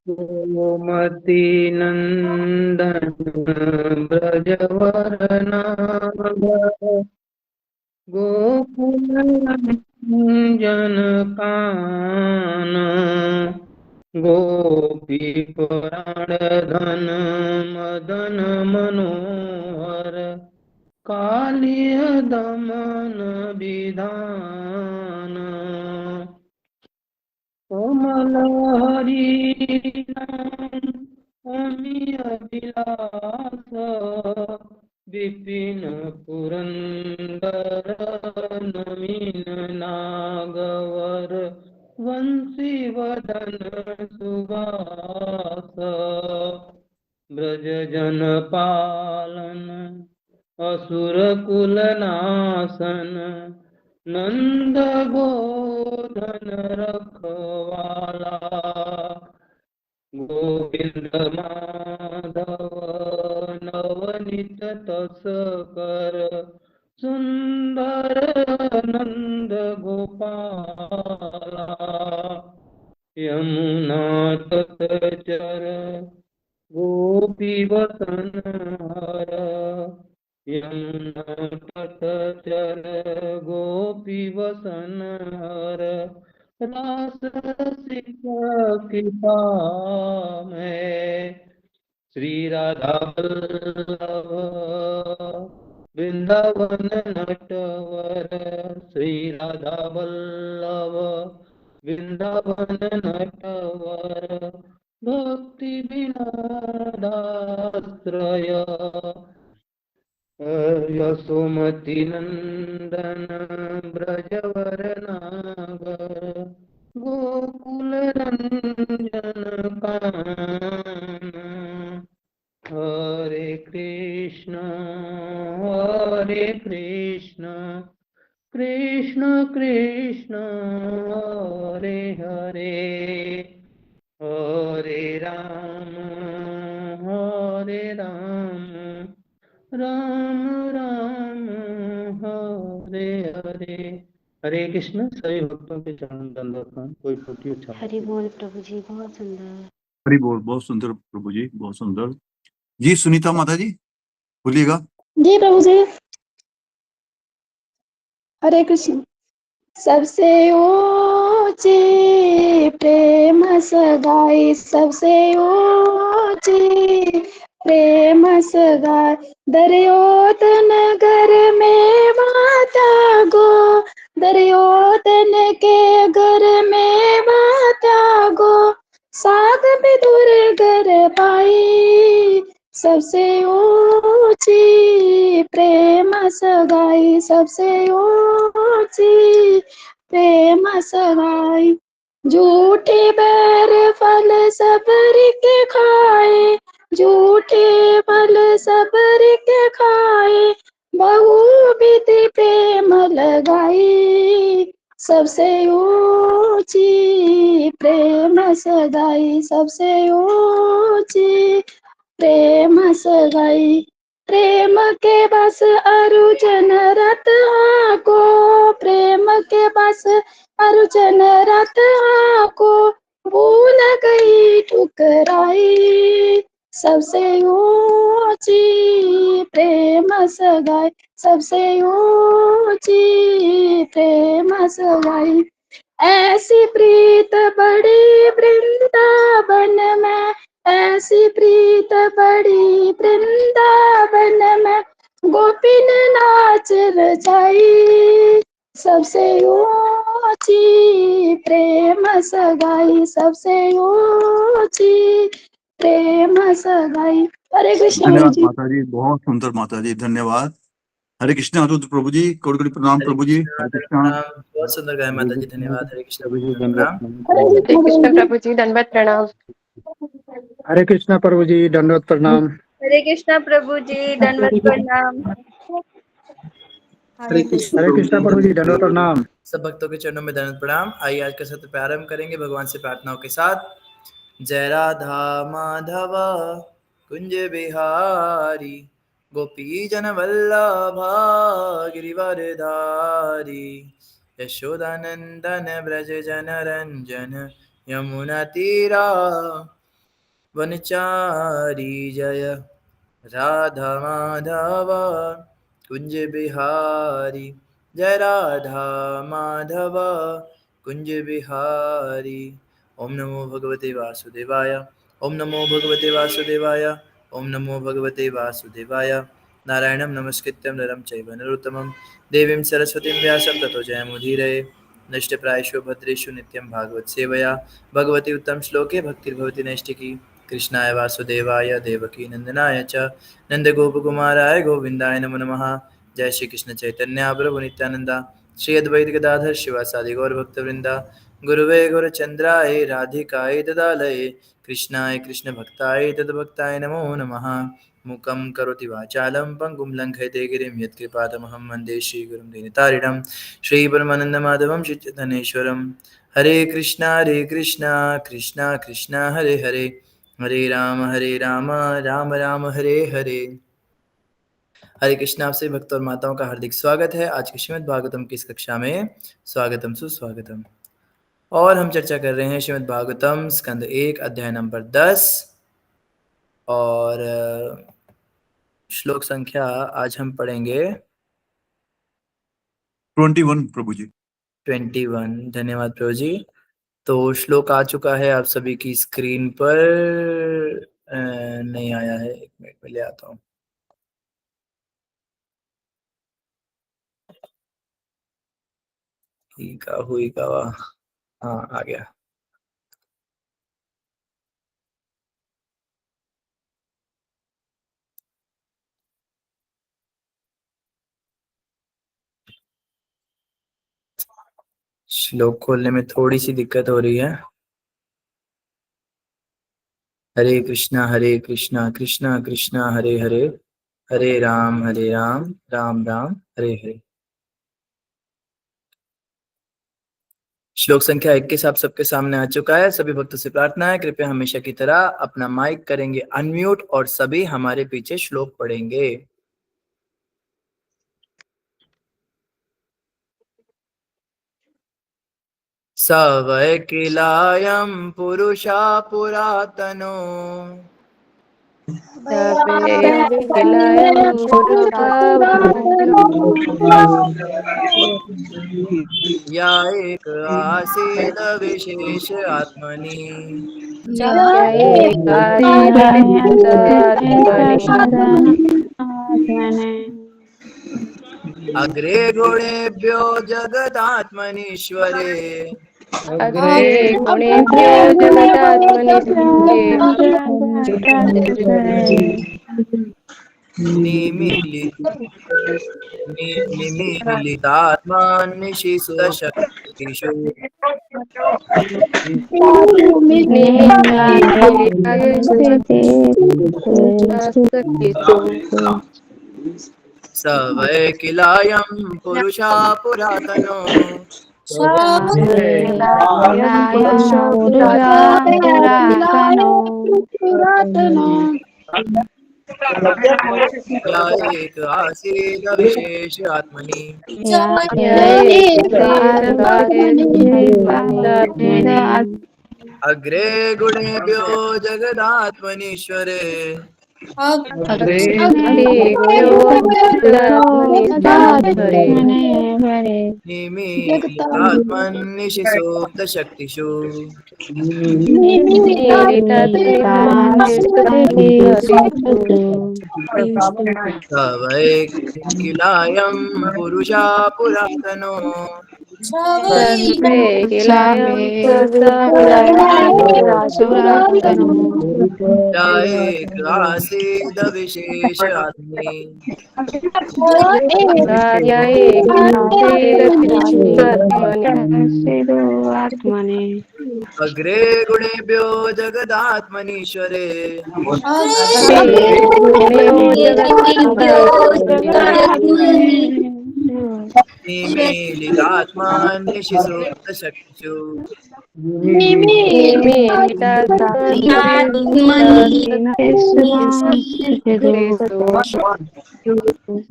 गोमती नंदन ब्रजवरना गोकुल रंजन कान गोपी धन मदन मनोहर कालिय दमन विधान कोमल हरि नाम अमिय विलास विपिन पुरंदर नवीन नागवर वंशी वदन सुबास ब्रज जन पालन असुर कुल नाशन नंद गोधन रखवाला गोविंद माधव नवनित तस्कर सुंदर नंद गोपाला यमुना तटचर गोपी वसन हर यमुना तटचर गोपी वसन हर रास कृपा में श्री राधा वल्लभ वृंदावन नटवर श्री राधा वल्लभ वृंदावन नटवर भक्ति विनोदाश्रय यशोमती नंदन ब्रजवर नागर गोकुल रंजन कान हरे कृष्ण कृष्ण कृष्ण हरे हरे हरे राम राम राम हरे हरे। हरे कृष्ण। सभी भक्तों के चरण दंडवत प्रणाम। कोई फोटो अच्छा हरि बोल प्रभु जी, बहुत सुंदर। हरि बोल, बहुत सुंदर प्रभु जी, बहुत सुंदर जी। सुनीता माता जी बोलिएगा। जी प्रभु जी। हरे कृष्ण। सबसे ऊंची प्रेम सगाई, सबसे ऊंची प्रेम सगाई, दरियोत नगर में माता गो, दरियोतन के घर में माता गो, साग विदुर घर पाई, सबसे ऊंची प्रेम सगाई, सबसे ऊंची प्रेम सगाई, झूठे बैर फल सबर के खाए, झूठे फल सबर के खाए, बहु विधि प्रेम लगाई, सबसे ऊंची प्रेम सगाई, सबसे ऊंची प्रेम सगाई, प्रेम के बस अर्जुन रथ को, प्रेम के बस अर्जुन रथ को, भूल गई ठुकराई, सबसे ऊंची प्रेम सगाई, सबसे ऊंची प्रेम सगाई, ऐसी प्रीत बड़ी वृंदावन में, ऐसी प्रीत बड़ी वृंदावन में, गोपिन नाच रचाई, सबसे ऊंची प्रेम सगाई, सबसे ऊंची प्रेम सगाई। हरे कृष्ण धन्यवाद माता जी, बहुत सुंदर माता जी, धन्यवाद। हरे कृष्ण अरुद्र प्रभु जी, कोटि कोटि प्रणाम प्रभु जी। हरे कृष्ण। बहुत सुंदर गाया माता जी, धन्यवाद। हरे कृष्ण प्रभु जी, हरे कृष्ण प्रभु जी, दंडवत प्रणाम। हरे कृष्णा प्रभु जी, दंडवत प्रणाम। हरे कृष्णा प्रभु जी, दंडवत प्रणाम। हरे कृष्ण प्रभु जी, दंडवत प्रणाम। सब भक्तों के चरणों में दंडवत प्रणाम। आइए आज का सत्र प्रारंभ करेंगे भगवान से प्रार्थनाओं के साथ। जय राधा माधव कुंज बिहारी, गोपी जन वल्लभा गिरिवरधारी, यशोदानंदन ब्रज जन रंजन, यमुनातीरा वनचारी जय राधा माधव कुंज बिहारी जय राधा माधव कुंज बिहारी। ओम नमो भगवते वासुदेवाय ओम नमो भगवते वासुदेवाय ओम नमो भगवते वासुदेवाय। नारायणं नमस्कृत्यं नरं चैव नरोत्तमं देवीं सरस्वतीं व्यासं ततो जयमुदीरये। नष्टप्रायेषु भद्रेषु नित्यं भागवत सेवया भगवती उत्तम श्लोके भक्तिर्भवति नैष्टिकी। कृष्णाय वासुदेवाय देवकी नंदनाय च नंदगोपकुमाराय गोविंदाय नमो नमः। जय श्री कृष्ण चैतन्य प्रभु नित्यानंदा श्री अद्वैत गदाधर शिवासादि गौर भक्तवृंदा गुरुवे गौरचंद्राय राधिकाय तदालये कृष्णाय कृष्ण भक्ताय तद्भक्ताय नमो नमः। मूकं करोति वाचालं पंगुं लङ्घयते गिरिं यत्कृपातमहं वन्दे श्रीगुरुं दीनतारिणं श्रीपरमानन्दमाधवं श्रीचैतन्येश्वरं। हरे कृष्णा कृष्णा कृष्णा हरे हरे हरे राम राम राम हरे हरे। हरे कृष्णा। आप सभी भक्तों और माताओं का हार्दिक स्वागत है आज की श्रीमद् भागवतम की इस कक्षा में। स्वागतम सुस्वागतम। और हम चर्चा कर रहे हैं श्रीमद् भागवतम स्कंद 1 अध्याय नंबर 10 और श्लोक संख्या आज हम पढ़ेंगे 21 प्रभु जी। 21। धन्यवाद प्रभु जी। तो श्लोक आ चुका है आप सभी की स्क्रीन पर। नहीं आया है, एक मिनट में ले आता हूँ। हुई का हाँ आ गया। श्लोक खोलने में थोड़ी सी दिक्कत हो रही है। हरे कृष्णा कृष्णा कृष्णा हरे हरे हरे राम राम राम हरे हरे। श्लोक संख्या 21 आप सबके सामने आ चुका है। सभी भक्तों से प्रार्थना है कृपया हमेशा की तरह अपना माइक करेंगे अनम्यूट और सभी हमारे पीछे श्लोक पढ़ेंगे। स वै किलायं पुरुषा पुरातनो या एक आसीद विशेष आत्मनि अग्रे गुणेभ्यो जगदात्मनीश्वरे निमीलितात्मानिशिषु शक्तिषु स वै किलायं पुरुषा पुरातनो या एक आसीद विशेष आत्मनि अग्रे गुणेभ्यो जगदात्मनीश्वरे निमीलितात्मनिशिषुप्तशक्तिषु स वै किलायं पुरुषा पुरातनो या एक आसीद विशेष आत्मनि अग्रे गुणेभ्यो जगदात्मनीश्वरे निमीलितात्मानिशिषुप्तशक्तिषु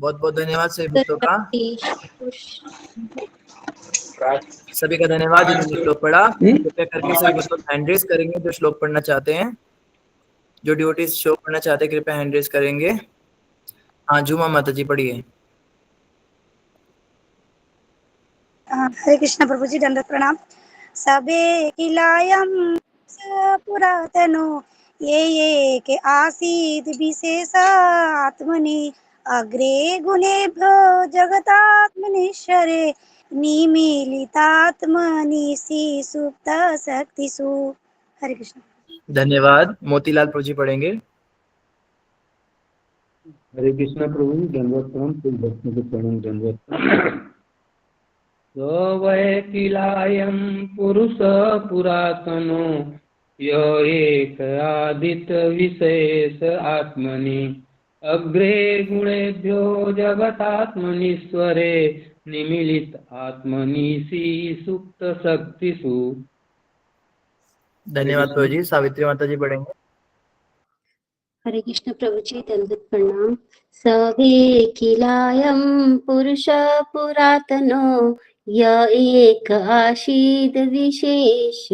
बहुत बहुत धन्यवाद सभी भक्तों का। सभी का धन्यवाद जिन्होंने श्लोक पढ़ा। कृपया करके सभी बच्चों हैंड रेज करेंगे जो श्लोक पढ़ना चाहते हैं। जो डिवोटीज श्लोक पढ़ना चाहते हैं कृपया हैंड रेज करेंगे। हाँ झूमा माता जी पढ़िए। हरे कृष्ण प्रभु जी, दंडवत प्रणाम। सबे किलायम पुरातनो ये के आसीद विशेष आत्मनि अग्रे गुणेभ्यो जगतात्मनीश्वरे निमीलितात्मनि सुप्त शक्तिषु। हरे कृष्ण। धन्यवाद। मोतीलाल प्रभु जी पढ़ेंगे। हरे कृष्णा प्रभु जी, दंडवत प्रणाम। कुल भक्तों को प्रणाम, दंडवत प्रणाम। सो वै किलायम पुरुष पुरातनो य एक आदित विशेष आत्मनि अग्रे गुणेभ्यो जगतात्मनीश्वरे निमिलित आत्मनीसी सुप्त शक्तिषु। धन्यवाद प्रभु जी। सावित्री माता जी पढ़ेंगे। हरे कृष्ण प्रभु जी, दंडवत प्रणाम। सवे किलायम पुरुष पुरातनो य एक आशीद विशेष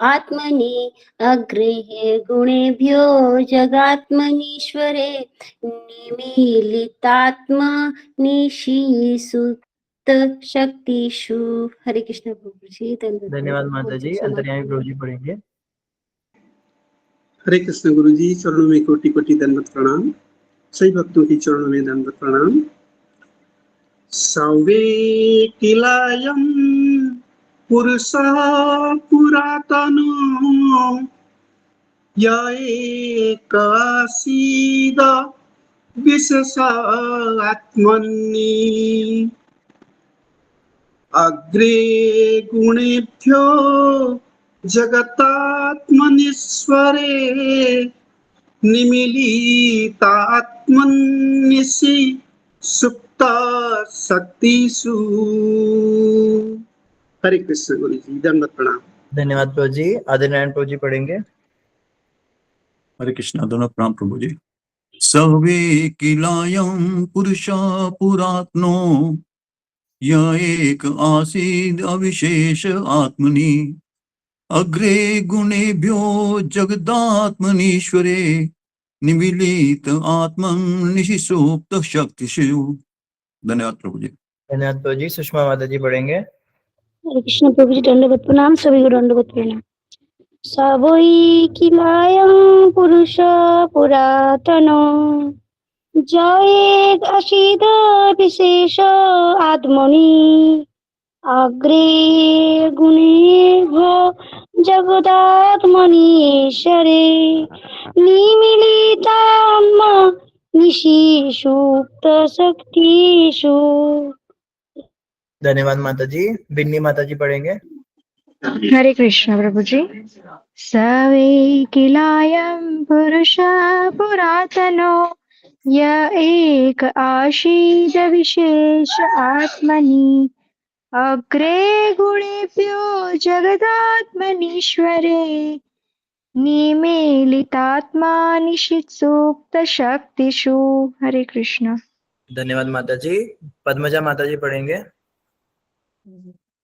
आत्मनि अग्रे गुणेभ्यो जगात्मनीश्वरे निमीलितात्मनिशी सुप्त शक्तिषु। हरे कृष्ण प्रभु जी, दंडवत धन्यवाद प्रणाम। माता जी। अंतर्यामी प्रभु जी पढ़ेंगे। हरे कृष्ण गुरु जी, चरणों में कोटि कोटि दंडवत प्रणाम। सभी भक्तों की चरणों में दंडवत प्रणाम। सवे किलायम पुरुषा पुरातनो य एकासीद विशेष आत्मनि अग्रे गुणेभ्यो जगतात्मनीश्वरे निमीलितात्मनिषि सुप्त शक्तिषु। हरे कृष्ण गुरु जी, दंडवत प्रणाम। धन्यवाद प्रभु जी। आदिनारायण प्रभु जी पढ़ेंगे। हरे कृष्णा, दोनों प्रणाम प्रभु जी। सर्वे किलायम पुरुषा पुरात्नो य एक आसीद अविशेष आत्मनि अग्रे गुणेभ्यो जगदात्मनीश्वरे निमिलित आत्मनिषि सुप्त शक्तिषु। धन्यवाद प्रभु जी। धन्यवाद प्रभु जी। सुषमा माता जी पढ़ेंगे। हरे कृष्ण प्रभु जी, दंडवत प्रणाम। सभी को दंडवत प्रणाम। सवै किलायं पुरुष पुरातनो जय अशीद विशेष आत्मनि अग्रे गुणेभ्यो जगदात्मनीश्वरे निमीलितात्मनिषि सुप्त शक्तिषु। धन्यवाद माता जी। बिन्नी माता जी पढ़ेंगे। हरे कृष्ण प्रभु जी। सवे किलायम पुरुष पुरातनो य एक आशीद विशेष आत्मनि अग्रे गुणेभ्यो जगदात्मनीश्वरे निमीलितात्मनिषि सुप्त शक्तिषु। हरे कृष्ण। धन्यवाद माता जी। पद्मजा माता जी पढ़ेंगे।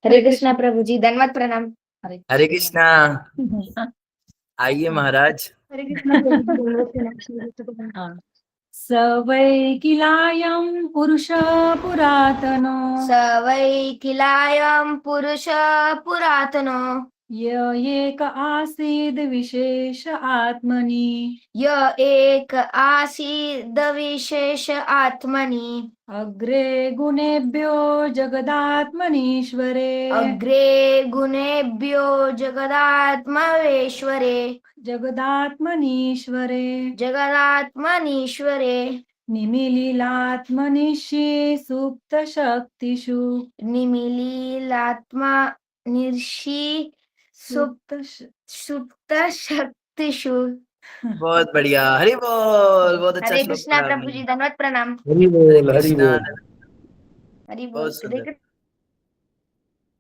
हरे कृष्णा प्रभु जी, दंडवत प्रणाम। हरे कृष्णा। आइए महाराज। हरे कृष्ण प्रभु जी, दंडवत प्रणाम। सवै किलायं पुरुष पुरातनो सवै किलायं पुरुष पुरातनो य एक आसीद विशेष आत्मनि य एक आसीद विशेष आत्मनि अग्रे गुणेभ्यो जगदात्मनीश्वरे अग्रे गुणेभ्यो जगदात्मनीश्वरे जगदात्मनीश्वरे निमीलितात्मनिषि सुप्त शक्तिषु निमीलितात्मनिषि सुप्त शक्तिषु। बहुत बढ़िया। हरि बोल। बहुत अच्छा हरे श्लोक कृष्णा पढ़ा प्रभु जी, दंडवत प्रणाम। हरि हरे बोल, हरि कृष्णा। बोल। हरि बोल। बहुत सुंदर।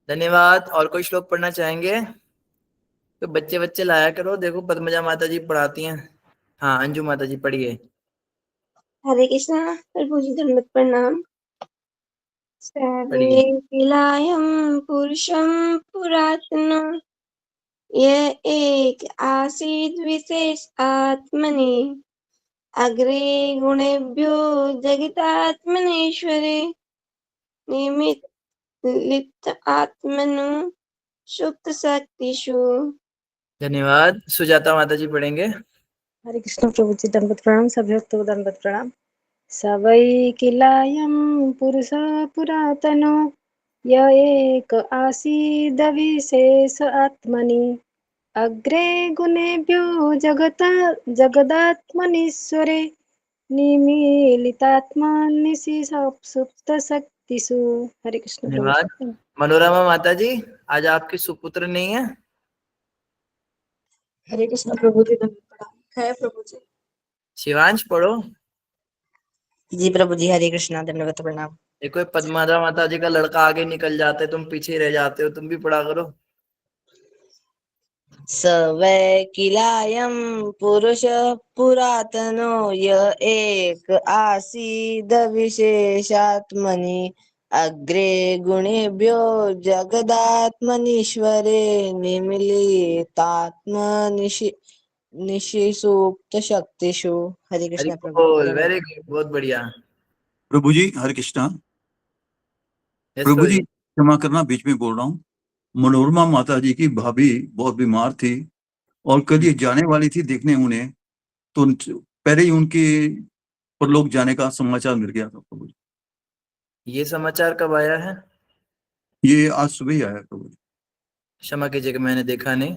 धन्यवाद। और कोई श्लोक पढ़ना चाहेंगे तो बच्चे बच्चे लाया करो। देखो पद्मजा माता जी पढ़ाती हैं। हाँ अंजू माता जी पढ़िए। हरे कृष्णा प्रभु जी, दंडवत प्रणाम। पढ़िए। सर्वेकिलायं पुरुषं पुरातनो य एक आसीद् विशेष आत्मनि अग्रे गुणेभ्यो जगतात्मनेश्वरे निमित्त आत्मनु सुप्त शक्तिषु। धन्यवाद। सुजाता माता जी पढ़ेंगे। हरे कृष्ण प्रभु जी, दंडवत प्रणाम। सभी भक्तों को दंडवत प्रणाम। सवै किलायं पुरुष पुरातनो य एक आसीद विशेष आत्मनि अग्रे गुणेभ्यो जगदात्मनीश्वरे निमीलितात्मानिशि सुप्त शक्तिषु। हरे कृष्ण प्रभु धन्यवाद। जी। मनोरमा माता जी, आज आपके सुपुत्र नहीं है? हरे कृष्ण प्रभु जी, दंडवत प्रणाम। है प्रभु जी। शिवांश पढ़ो। जी प्रभु जी, हरे कृष्णा, दंडवत प्रणाम। देखो पद्मादा माता जी का लड़का आगे निकल जाते, तुम पीछे रह जाते हो, तुम भी पढ़ा करो। सवै किलायं पुरुष पुरातनो य एक आसीद विशेषात्मनि अग्रे गुणेभ्यो जगदात्मनीश्वरे निशिसूक्त शक्तिषु। हरे कृष्ण प्रभु। वेरी गुड, बहुत बढ़िया। प्रभु जी हरे कृष्णा। Yes, प्रभु प्रभु जी जी। क्षमा करना, बीच में बोल रहा हूँ। मनोरमा माता जी की भाभी बहुत बीमार थी और कल ये जाने वाली थी देखने उन्हें, तो पहले ही उनके परलोक जाने का समाचार मिल गया था प्रभु जी। ये समाचार कब आया है? ये आज सुबह ही आया प्रभु जी। क्षमा कीजिएगा, मैंने देखा नहीं।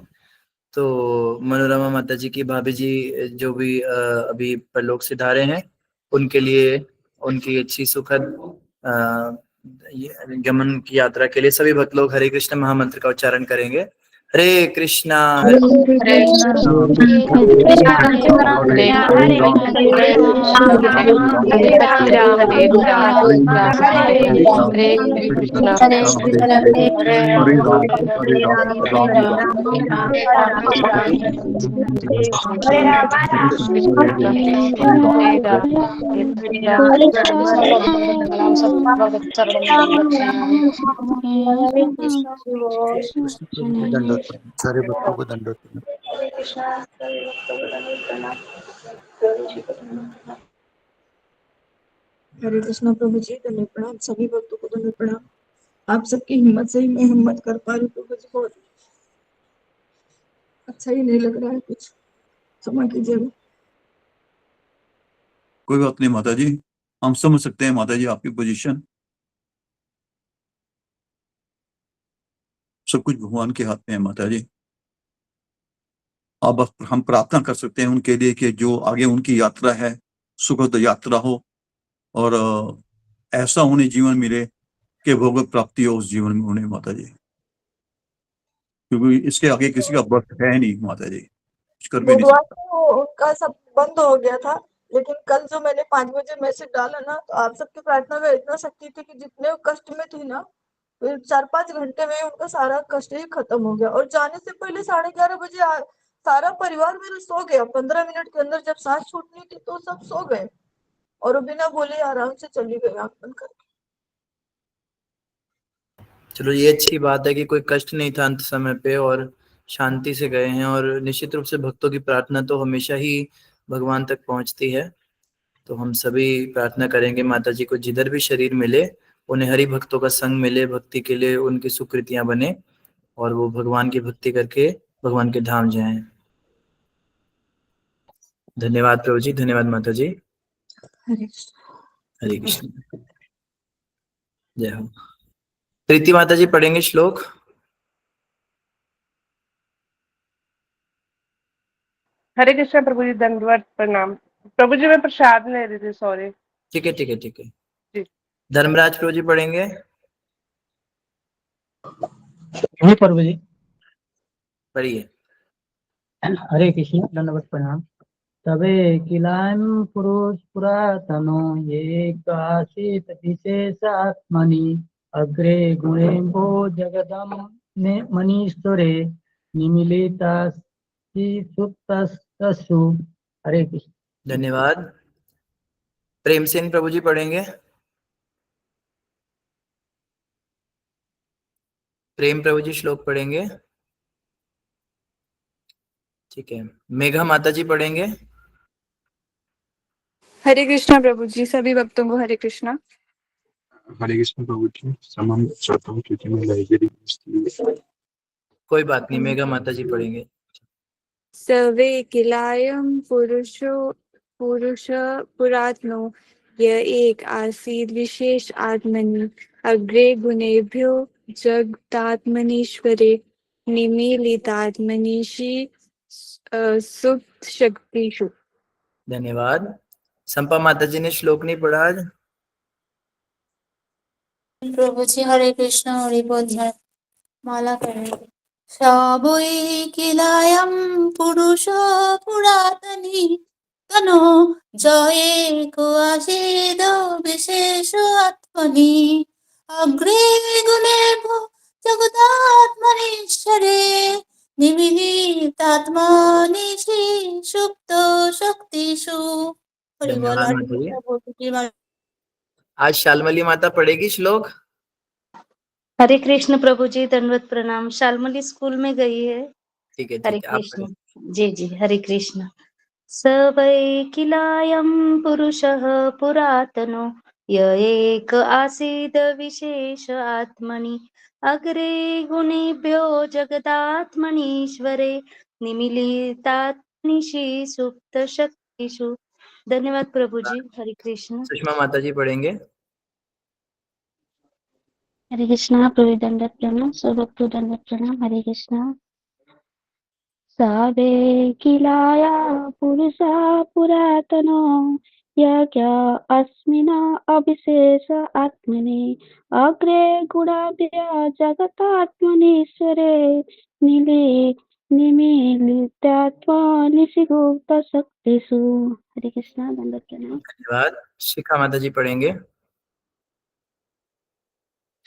तो मनोरमा माता जी की भाभी जी जो भी अभी परलोक सिधारे हैं, उनके लिए उनकी अच्छी सुखद गमन की यात्रा के लिए सभी भक्त लोग हरे कृष्ण महामंत्र का उच्चारण करेंगे। हरे कृष्णा हरे कृष्णा हरे हरे राम हरे हरे राम हरे कृष्ण हरे राम राम दंडवत प्रणाम। सारे भक्तों को दंडवत प्रणाम। हरे कृष्णा सभी भक्तों को दंडवत प्रणाम। प्रभु जी को दंडवत प्रणाम। हरे कृष्णा प्रभु जी, दंडवत प्रणाम। सभी भक्तों को दंडवत प्रणाम। आप सबकी हिम्मत से ही मैं हिम्मत कर पा रही हूँ प्रभु जी। बहुत अच्छा ही नहीं लग रहा है कुछ, क्षमा कीजिएगा। कोई बात नहीं माता जी, हम समझ सकते हैं माता जी आपकी पोजीशन। सब कुछ भगवान के हाथ में है माता जी। अब हम प्रार्थना कर सकते हैं उनके लिए कि जो आगे उनकी यात्रा है सुखद यात्रा हो और ऐसा उन्हें जीवन मिले कि भगवत प्राप्ति हो उस जीवन में उन्हें माता जी, क्योंकि इसके आगे किसी का बस है नहीं माता जी, कुछ कर भी नहीं बुधवार सकता। को उनका सब बंद हो गया था, लेकिन कल जो मैंने 5 बजे मैसेज डाला ना, तो आप सबकी प्रार्थना में इतना शक्ति थी कि जितने कष्ट में थी ना, 4-5 घंटे में उनका सारा कष्ट ही खत्म हो गया। और जाने से पहले 11:30 बजे सारा परिवार मेरा सो गया। 15 मिनट के अंदर जब सांस छूटनी थी तो सब सो गए और वो बिना बोले आराम से चली गई आंख बंद करके। चलो ये अच्छी बात है कि कोई कष्ट नहीं था अंत समय पे और शांति से गए हैं। और निश्चित रूप से भक्तों की प्रार्थना तो हमेशा ही भगवान तक पहुंचती है। तो हम सभी प्रार्थना करेंगे माता जी को जिधर भी शरीर मिले उन्हें हरि भक्तों का संग मिले, भक्ति के लिए उनकी सुकृतियां बने और वो भगवान की भक्ति करके भगवान के धाम जाएं। धन्यवाद प्रभु जी, धन्यवाद माता जी। हरे कृष्ण। जय हो। प्रीति माता जी पढ़ेंगे श्लोक। हरे कृष्ण प्रभु जी, दंडवत प्रणाम। प्रभु जी मैं प्रसाद ले रही थी, सॉरी। ठीक है ठीक है ठीक है। जी। धर्मराज प्रभु जी पढ़ेंगे। प्रभु जी पढ़िए। हरे कृष्ण, दंडवत प्रणाम। तबे किलायं पुरुष पुरातनो ये काशित विशेषात्मनि अग्रे गुणे भो जगदम मनीश्वरे निमिलितास्ति सुप्तस्तु। हरे कृष्ण। धन्यवाद। प्रेम सिंह प्रभु जी पढ़ेंगे। प्रेम प्रभु जी श्लोक पढ़ेंगे। ठीक है, मेघा माता जी पढ़ेंगे। हरे कृष्णा प्रभु जी, सभी भक्तों को हरे कृष्णा। हरे कृष्ण प्रभु जी, क्षमा चाहता हूँ क्योंकि मैं लाइब्रेरी कोई बात नहीं, मेघा माता जी पढ़ेंगे। सर्वे किलायम पुरुष पुरात्नो य एक आसीद विशेष आत्मनि अग्रे गुणेभ्यो जगतात्मनीश्वरे निमीलितात्मनीषि सुप्त शक्तिषु। धन्यवाद। संपा माता जी ने श्लोक नहीं पढ़ा आज। प्रभु जी हरे कृष्ण, हरि बोल। माला करेंगे। सबई किलायम पुरुष पुरातनी तनो जये को आसीद विशेष आत्मनि अग्रे गुणे जगदात्मनीश्वरे निमिलितात्मनि सुप्त शक्तिषु। हरि बोल। धन्यवाद हरि माता जी। बोल। आज शालमली माता पढ़ेगी श्लोक। हरे कृष्ण प्रभु जी, दंडवत प्रणाम। शालमली स्कूल में गई है। ठीक है हरे ठीक है, आप कृष्ण। पढ़िए। जी जी, हरे कृष्ण। स वै किलायं पुरुषः पुरातनो य एक आसीद विशेष आत्मनि अग्रे गुणेभ्यो जगदात्मनीश्वरे निमिलितात्मनिषि सुप्त शक्तिषु। धन्यवाद प्रभु जी, हरे कृष्ण। सुषमा माता जी पढ़ेंगे। हरे कृष्णा प्रभु दंडवत प्रणाम, सब भक्तों दंडवत प्रणाम। हरे कृष्णा। सावे किलाया पुरुषा पुरातनो यज्ञ अस्मिना अविशेष आत्मनि अग्रे गुणाभ्य जगतात्मनीश्वरे निले निमिलितात्मनिषिगुप्त शक्तिषु। हरे कृष्णा, दंडवत प्रणाम। धन्यवाद। शिखा माता जी पढ़ेंगे।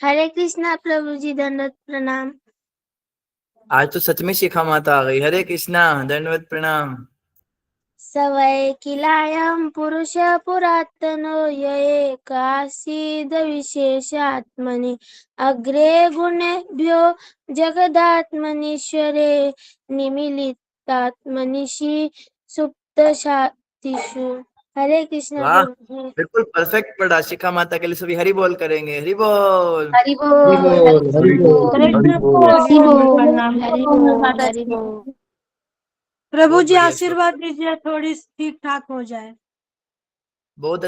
हरे कृष्णा प्रभु जी, दंडवत प्रणाम। आज तो सच में शिखा माता आ गई। हरे कृष्णा, दंडवत प्रणाम। सवै किलायं पुरुष पुरातनो य एक आसीद विशेष आत्मनि अग्रे गुणेभ्यो जगदात्मनीश्वरे निमिलितात्मनिषि सुप्त शक्तिषु। हरे कृष्ण वाह, प्रभु जी। बिल्कुल परफेक्ट पढ़ा। शिखा माता के लिए सभी हरि बोल करेंगे। हरि बोल। हरि बोल। हरि बोल, हरि हरि बोल, बोल। हरे हरि कृष्ण बोल। प्रभु जी, दंडवत बोल। प्रणाम। हरि हरे बोल माता हरि जी। बोल। प्रभु बहुत जी बढ़िया श्लोक। आशीर्वाद दीजिए, थोड़ी ठीक ठाक हो जाए। बहुत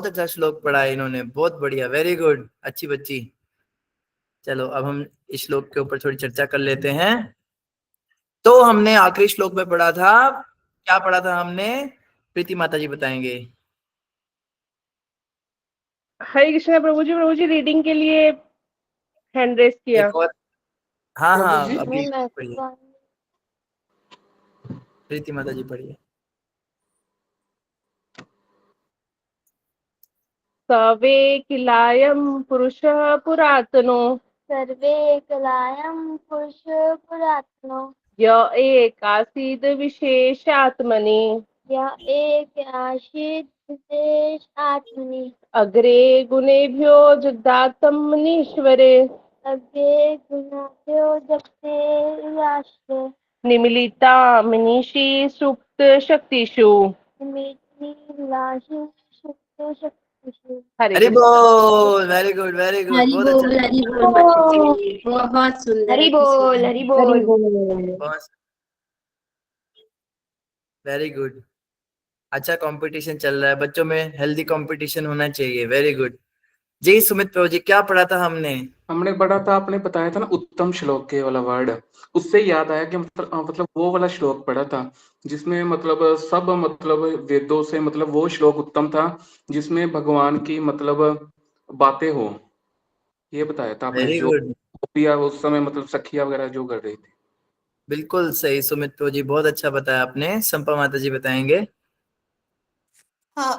अच्छा श्लोक पढ़ा है इन्होंने। बहुत बढ़िया, वेरी गुड, अच्छी बच्ची। चलो अब हम इस श्लोक के ऊपर थोड़ी चर्चा कर लेते हैं। तो हमने आखिरी श्लोक में पढ़ा था, क्या पढ़ा था हमने? प्रीति माता जी बताएंगे। हरे कृष्णा प्रभु जी रीडिंग के लिए हैंड रेस किया। एक और, हाँ प्रभु हाँ, जी अभी पढ़िए। प्रीति माता जी पढ़िए। सर्वे किलायम पुरुष पुरातनो सर्वे किलायं पुरुष पुरातनो य एक आसीद विशेष आत्मनि या एक आशीत विशेष आत्मनि अग्रे गुणेभ्यो जगदात्मनीश्वरे अग्रे गुणाभ्यो जगते याश्रे निमिलिता मनीषी सुप्त शक्तिषु। लाशु शुक्तो शक्तिषु। हरे हरि कृष्ण। बोल, very good very good, Hari बहुत अच्छा। बोल। हरि बोल बच्चे, बहुत सुंदर, हरि अति बोल, सुंदर। हरि हरि बोल। बोल। बहुत वेरी गुड। अच्छा कंपटीशन चल रहा है बच्चों में, हेल्दी कंपटीशन होना चाहिए। Very good. जी सुमित प्रभु जी, क्या पढ़ा था हमने? हमने पढ़ा था, आपने बताया था ना उत्तम श्लोक के वाला वर्ड, उससे याद आया कि मतलब वो वाला श्लोक पढ़ा था जिसमें मतलब सब मतलब वेदों से मतलब वो श्लोक उत्तम था जिसमें भगवान की मतलब बातें हो, ये बताया था आपने। वेरी जो गुड, गोपियाँ उस समय मतलब सखिया वगैरह जो कर रही थी। बिल्कुल सही सुमित प्रभु जी, बहुत अच्छा बताया आपने। संपा माता जी बताएंगे। हाँ,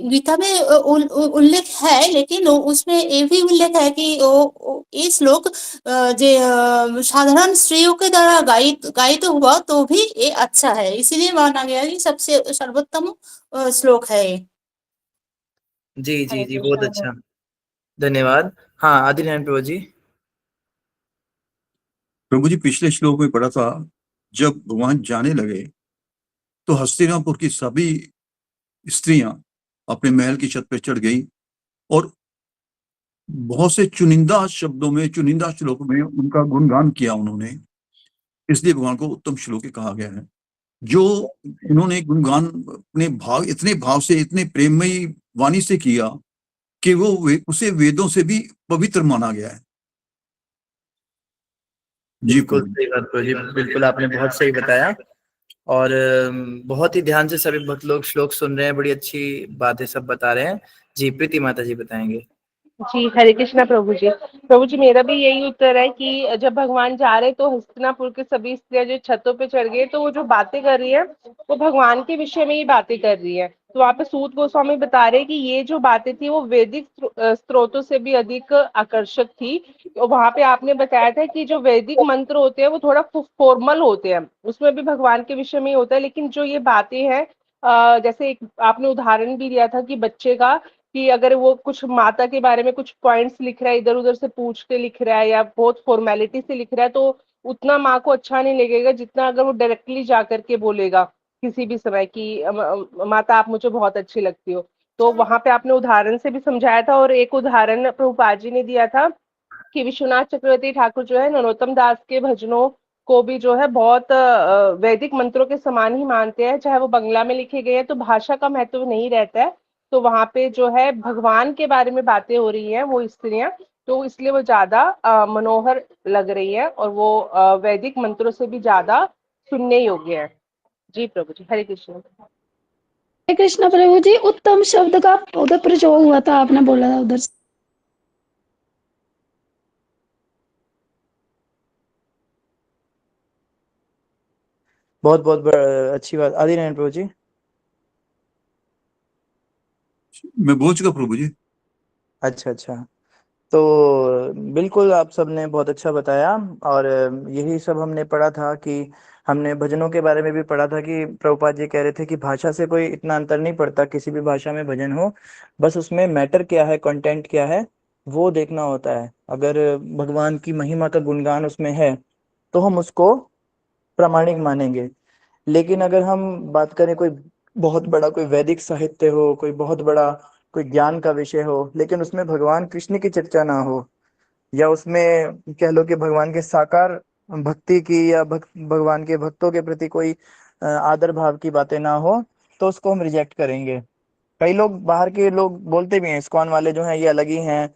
गीता में उल्लेख है, लेकिन उसमें ये भी उल्लेख है कि ये श्लोक साधारण स्त्रियों के द्वारा गायित हुआ तो भी ये अच्छा है, इसीलिए माना गया कि सबसे सर्वोत्तम श्लोक है ये। जी जी हरे जी, बहुत कृष्णा। अच्छा, धन्यवाद। हाँ आदिनारायण प्रभु जी। प्रभु जी पिछले श्लोक में पढ़ा था, जब भगवान जाने लगे तो हस्तिनापुर की सभी स्त्रियां अपने महल की छत पर चढ़ गई और बहुत से चुनिंदा शब्दों में, चुनिंदा श्लोक में उनका गुणगान किया उन्होंने। इसलिए भगवान को उत्तम श्लोक कहा गया है। जो उन्होंने गुणगान अपने भाव, इतने भाव से, इतने प्रेममयी वाणी से किया कि वो उसे वेदों से भी पवित्र माना गया है। जी बिल्कुल सही बात प्रभु जी, बिल्कुल आपने बहुत सही बताया और बहुत ही ध्यान से सभी भक्त लोग श्लोक सुन रहे हैं, बड़ी अच्छी बातें सब बता रहे हैं। जी प्रीति माता जी बताएंगे। जी हरे कृष्णा प्रभु जी। प्रभु जी मेरा भी यही उत्तर है कि जब भगवान जा रहे तो हस्तिनापुर के सभी स्त्रियां जो छतों पे चढ़ गई, तो वो जो बातें कर रही है वो भगवान के विषय में ही बातें कर रही है। तो वहाँ पे सूत गोस्वामी बता रहे हैं कि ये जो बातें थी वो वैदिक स्रोतों से भी अधिक आकर्षक थी। तो वहाँ पे आपने बताया था कि जो वैदिक मंत्र होते हैं वो थोड़ा फॉर्मल होते हैं, उसमें भी भगवान के विषय में ही होता है। लेकिन जो ये बातें हैं, जैसे एक आपने उदाहरण भी दिया था कि बच्चे का, कि अगर वो कुछ माता के बारे में कुछ पॉइंट्स लिख रहा है, इधर उधर से पूछ के लिख रहा है या बहुत फॉर्मेलिटी से लिख रहा है, तो उतना माँ को अच्छा नहीं लगेगा जितना अगर वो डायरेक्टली जा करके बोलेगा किसी भी समय कि माता आप मुझे बहुत अच्छी लगती हो। तो वहां पे आपने उदाहरण से भी समझाया था। और एक उदाहरण प्रभुपाद जी ने दिया था कि विश्वनाथ चक्रवर्ती ठाकुर जो है नरोत्तम दास के भजनों को भी जो है बहुत वैदिक मंत्रों के समान ही मानते हैं, चाहे वो बंगला में लिखे गए हैं, तो भाषा का महत्व नहीं रहता है। तो वहां पे जो है भगवान के बारे में बातें हो रही हैं वो स्त्रियां, तो इसलिए वो ज्यादा मनोहर लग रही है और वो वैदिक मंत्रों से भी ज्यादा सुनने योग्य है। जी प्रभु जी हरे कृष्ण। हरे कृष्ण प्रभु जी, उत्तम शब्द का उधर प्रयोग हुआ था, आपने बोला था उधर से। बहुत बहुत अच्छी बात। आदि नारायण प्रभु जी। मैं बोल चुका प्रभु जी। अच्छा अच्छा, तो बिल्कुल आप सबने बहुत अच्छा बताया। और यही सब हमने पढ़ा था कि हमने भजनों के बारे में भी पढ़ा था कि प्रभुपाद जी कह रहे थे कि भाषा से कोई इतना अंतर नहीं पड़ता, किसी भी भाषा में भजन हो, बस उसमें मैटर क्या है, कंटेंट क्या है, वो देखना होता है। अगर भगवान की महिमा का गुणगान उसमें है तो हम उसको प्रामाणिक मानेंगे। लेकिन अगर हम बात करें कोई बहुत बड़ा कोई वैदिक साहित्य हो, कोई बहुत बड़ा कोई ज्ञान का विषय हो, लेकिन उसमें भगवान कृष्ण की चर्चा ना हो, या उसमें कह लो कि भगवान के साकार भक्ति की या भगवान के भक्तों के प्रति कोई आदर भाव की बातें ना हो, तो उसको हम रिजेक्ट करेंगे। कई लोग बाहर के लोग बोलते भी हैं, इस्कॉन वाले जो हैं ये अलग ही हैं,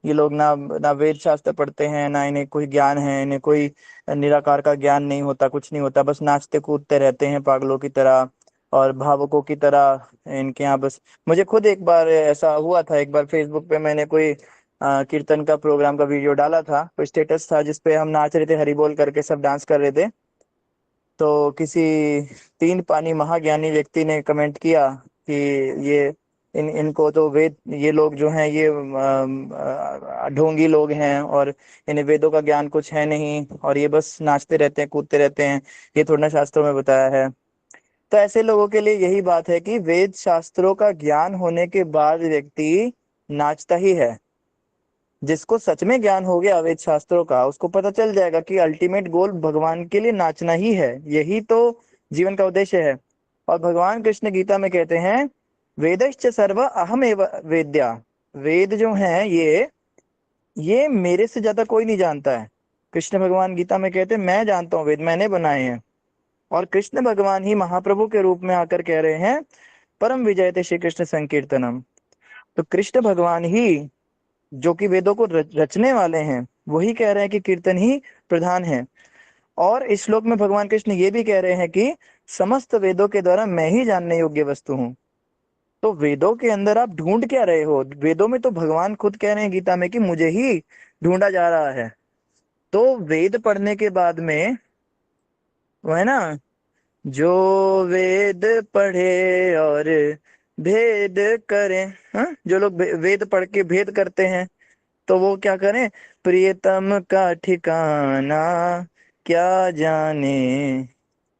ये लोग ना ना वेद शास्त्र पढ़ते हैं, ना इन्हें कोई ज्ञान है, इन्हें कोई निराकार का ज्ञान नहीं होता, कुछ नहीं होता, बस नाचते कूदते रहते हैं पागलों की तरह और भावुकों की तरह इनके यहाँ बस। मुझे खुद एक बार ऐसा हुआ था, एक बार फेसबुक पे मैंने कोई कीर्तन का प्रोग्राम का वीडियो डाला था, कोई स्टेटस था जिसपे हम नाच रहे थे, हरि बोल करके सब डांस कर रहे थे। तो किसी 3 पानी महाज्ञानी व्यक्ति ने कमेंट किया कि ये इनको तो वेद, ये लोग जो हैं ये ढोंगी लोग हैं और इन्हें वेदों का ज्ञान कुछ है नहीं और ये बस नाचते रहते हैं, कूदते रहते हैं, ये थोड़ा ना शास्त्रों में बताया है। तो ऐसे लोगों के लिए यही बात है कि वेद शास्त्रों का ज्ञान होने के बाद व्यक्ति नाचता ही है। जिसको सच में ज्ञान हो गया वेद शास्त्रों का, उसको पता चल जाएगा कि अल्टीमेट गोल भगवान के लिए नाचना ही है, यही तो जीवन का उद्देश्य है। और भगवान कृष्ण गीता में कहते हैं वेदश्च सर्व अहम एव वेद्या, वेद जो हैं ये मेरे से ज्यादा कोई नहीं जानता है। कृष्ण भगवान गीता में कहते हैं मैं जानता हूँ वेद, मैंने बनाए हैं। और कृष्ण भगवान ही महाप्रभु के रूप में आकर कह रहे हैं परम विजयते श्री कृष्ण संकीर्तनम। तो कृष्ण भगवान ही जो कि वेदों को रचने वाले हैं, वही कह रहे हैं कि कीर्तन ही प्रधान है। और इस श्लोक में भगवान कृष्ण ये भी कह रहे हैं कि समस्त वेदों के द्वारा मैं ही जानने योग्य वस्तु हूँ। तो वेदों के अंदर आप ढूंढ क्या रहे हो? वेदों में तो भगवान खुद कह रहे हैं गीता में कि मुझे ही ढूंढा जा रहा है। तो वेद पढ़ने के बाद में वो है ना, जो वेद पढ़े और भेद करें, हाँ, जो लोग वेद पढ़ के भेद करते हैं तो वो क्या करें, प्रियतम का ठिकाना क्या जाने।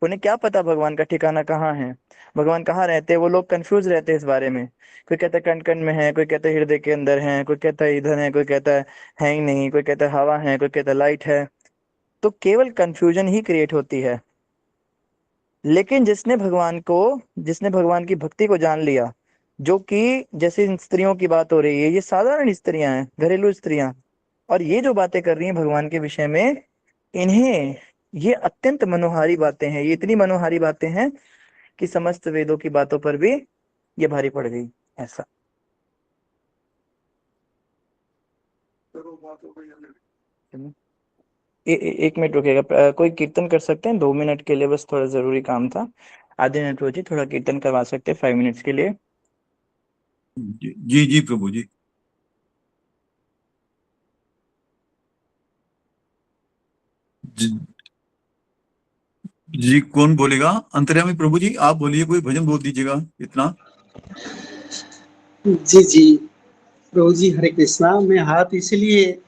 उन्हें क्या पता भगवान का ठिकाना कहाँ है, भगवान कहाँ रहते हैं। वो लोग कंफ्यूज रहते हैं इस बारे में। कोई कहता है कण कण में है, कोई कहता है हृदय के अंदर है, कोई कहता है इधर है, कोई कहता है ही नहीं, कोई कहता है हवा है, कोई कहता है लाइट है। तो केवल कंफ्यूजन ही क्रिएट होती है। लेकिन जिसने भगवान की भक्ति को जान लिया, जो कि जैसे इन स्त्रियों की बात हो रही है, ये साधारण स्त्रियां हैं, घरेलू स्त्रियां, और ये जो बातें कर रही हैं भगवान के विषय में, इन्हें ये अत्यंत मनोहारी बातें हैं, ये इतनी मनोहारी बातें हैं कि समस्त वेदों की बातों पर भी ये भारी पड़ गई। ऐसा एक मिनट रुकेगा, कोई कीर्तन कर सकते हैं 2 मिनट के लिए, बस थोड़ा जरूरी काम था। आदि नेटवर्क जी थोड़ा कीर्तन करवा सकते हैं 5 मिनट्स के लिए? जी जी प्रभु जी। जी कौन बोलेगा? अंतर्यामी प्रभु जी आप बोलिए, कोई भजन बोल दीजिएगा इतना। जी जी प्रभु जी, हरे कृष्णा। मैं हाथ इसलिए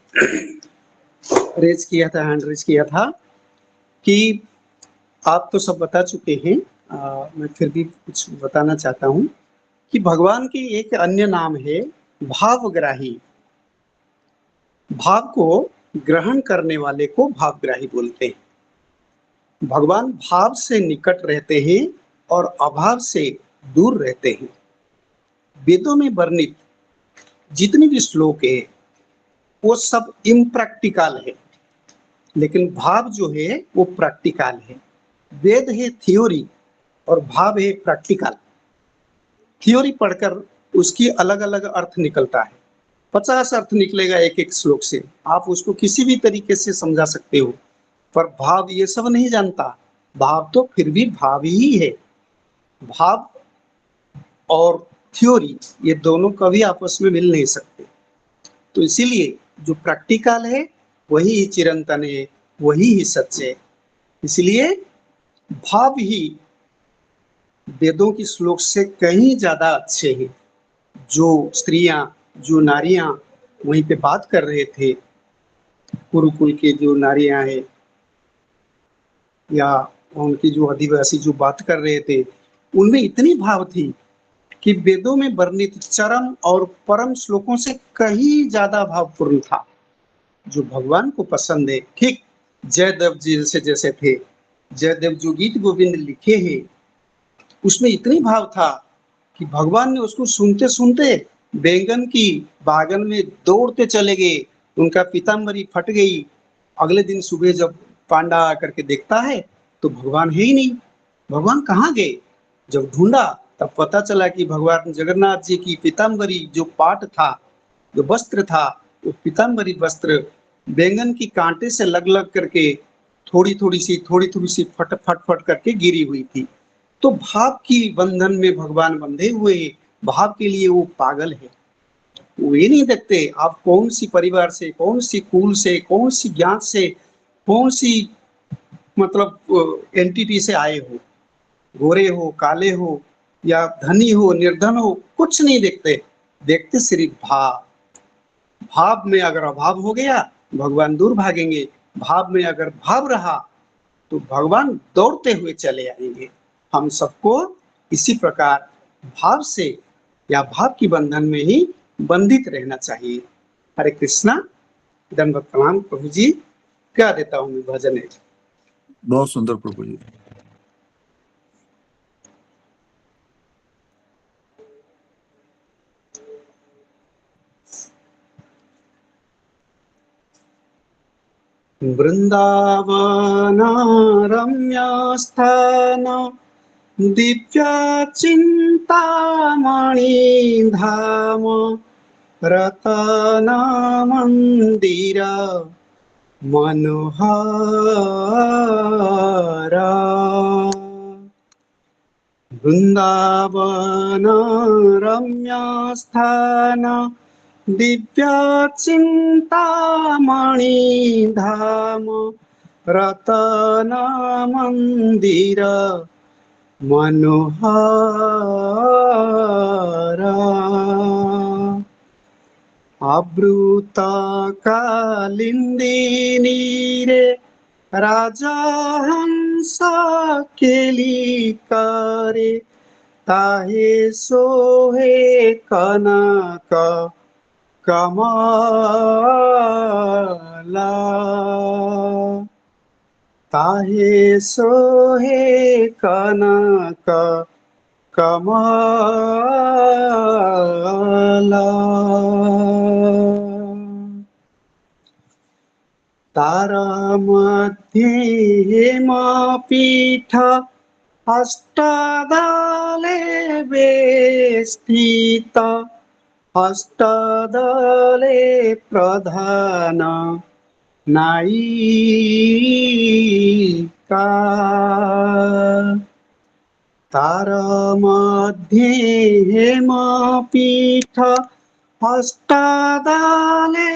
रेज किया था, हैंड रेज किया था कि आप तो सब बता चुके हैं, मैं फिर भी कुछ बताना चाहता हूँ कि भगवान की एक अन्य नाम है भावग्राही। भाव को ग्रहण करने वाले को भावग्राही बोलते हैं। भगवान भाव से निकट रहते हैं और अभाव से दूर रहते हैं। वेदों में वर्णित जितने भी श्लोक है वो सब इम्प्रैक्टिकल है, लेकिन भाव जो है वो प्रैक्टिकल है। वेद है थ्योरी और भाव है प्रैक्टिकल। थ्योरी पढ़कर उसकी अलग अलग अर्थ निकलता है, 50 अर्थ निकलेगा एक एक श्लोक से, आप उसको किसी भी तरीके से समझा सकते हो, पर भाव ये सब नहीं जानता। भाव तो फिर भी भाव ही है। भाव और थ्योरी ये दोनों कभी आपस में मिल नहीं सकते। तो इसीलिए जो प्रैक्टिकल है वही चिरंतन है, वही ही सच है। इसलिए भाव ही वेदों की श्लोक से कहीं ज्यादा अच्छे हैं। जो स्त्रियां, जो नारियां वहीं पे बात कर रहे थे, कुरुकुल के जो नारियां हैं या उनकी जो आदिवासी जो बात कर रहे थे, उनमें इतनी भाव थी कि वेदों में वर्णित चरम और परम श्लोकों से कहीं ज्यादा भावपूर्ण था, जो भगवान को पसंद है। ठीक जयदेव जी से जैसे थे, जयदेव जो गीत गोविंद लिखे हैं उसमें इतनी भाव था कि भगवान ने उसको सुनते सुनते बैंगन की बागन में दौड़ते चले गए, उनका पीताम्बरी फट गई। अगले दिन सुबह जब पांडा आकर के देखता है तो भगवान है ही नहीं। भगवान कहाँ गए? जब ढूंढा तब पता चला कि भगवान जगन्नाथ जी की पीताम्बरी जो पाट था, जो वस्त्र था, वो पीताम्बरी वस्त्र बैंगन की कांटे से लग लग करके थोड़ी थोड़ी सी फट फट फट करके गिरी हुई थी। तो भाव की बंधन में भगवान बंधे हुए, भाव के लिए वो पागल है। वो ये नहीं देखते आप कौन सी परिवार से, कौन सी कुल से, कौन सी ज्ञात से, कौन सी मतलब एंटिटी से आए हो, गोरे हो, काले हो, या धनी हो, निर्धन हो, कुछ नहीं देखते। देखते सिर्फ भाव। भाव में अगर अभाव हो गया भगवान दूर भागेंगे, भाव में अगर भाव रहा तो भगवान दौड़ते हुए चले आएंगे। हम सबको इसी प्रकार भाव से या भाव की बंधन में ही बंधित रहना चाहिए। हरे कृष्णा, दंडवत प्रणाम प्रभु जी। क्या देता हूँ मैं भजन है। बहुत सुंदर प्रभु जी। वृंदावना रम्या स्थान दिव्या चिंतामणि धाम रतना मंदिर मनोहरा। वृंदावन रम्या स्थान दिव्या चिंतामणि धाम रतना मंदिर मनोहरा। आवृता कालिंदी रे राजहंस केलिकारे ताहे सोहे कनक कमला। ताहे सोहे कनक कमला तार मध्ये हेमपीठ अष्टदले वेष्टित अष्टदले प्रधान नायिका तार मध्ये हेमपीठ अष्टदले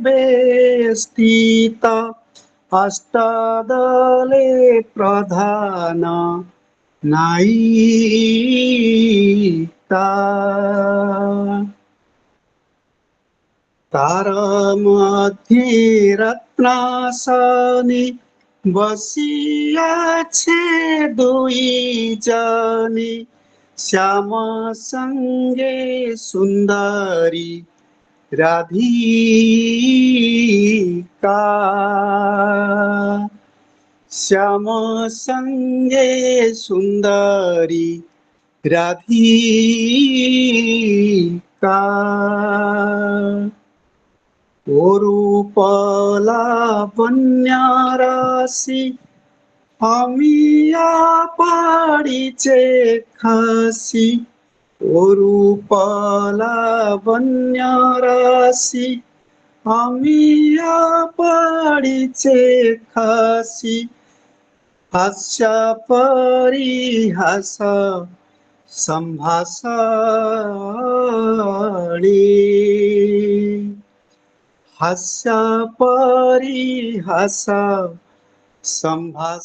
वेष्टित अष्टदले प्रधान नायिका तार मध्ये रत्नासनी बसियाछे दुई जनी श्याम संगे सुंदरी राधिका श्याम संगे सुंदरी राधिका ओरूपला बन्यारासी अमिया पाड़ीचे खासी ओरूपला बन्यारासी अमिया पाड़ीचे खासी हास्य परिहास संभाषणी हास्य परिहास संभाषणी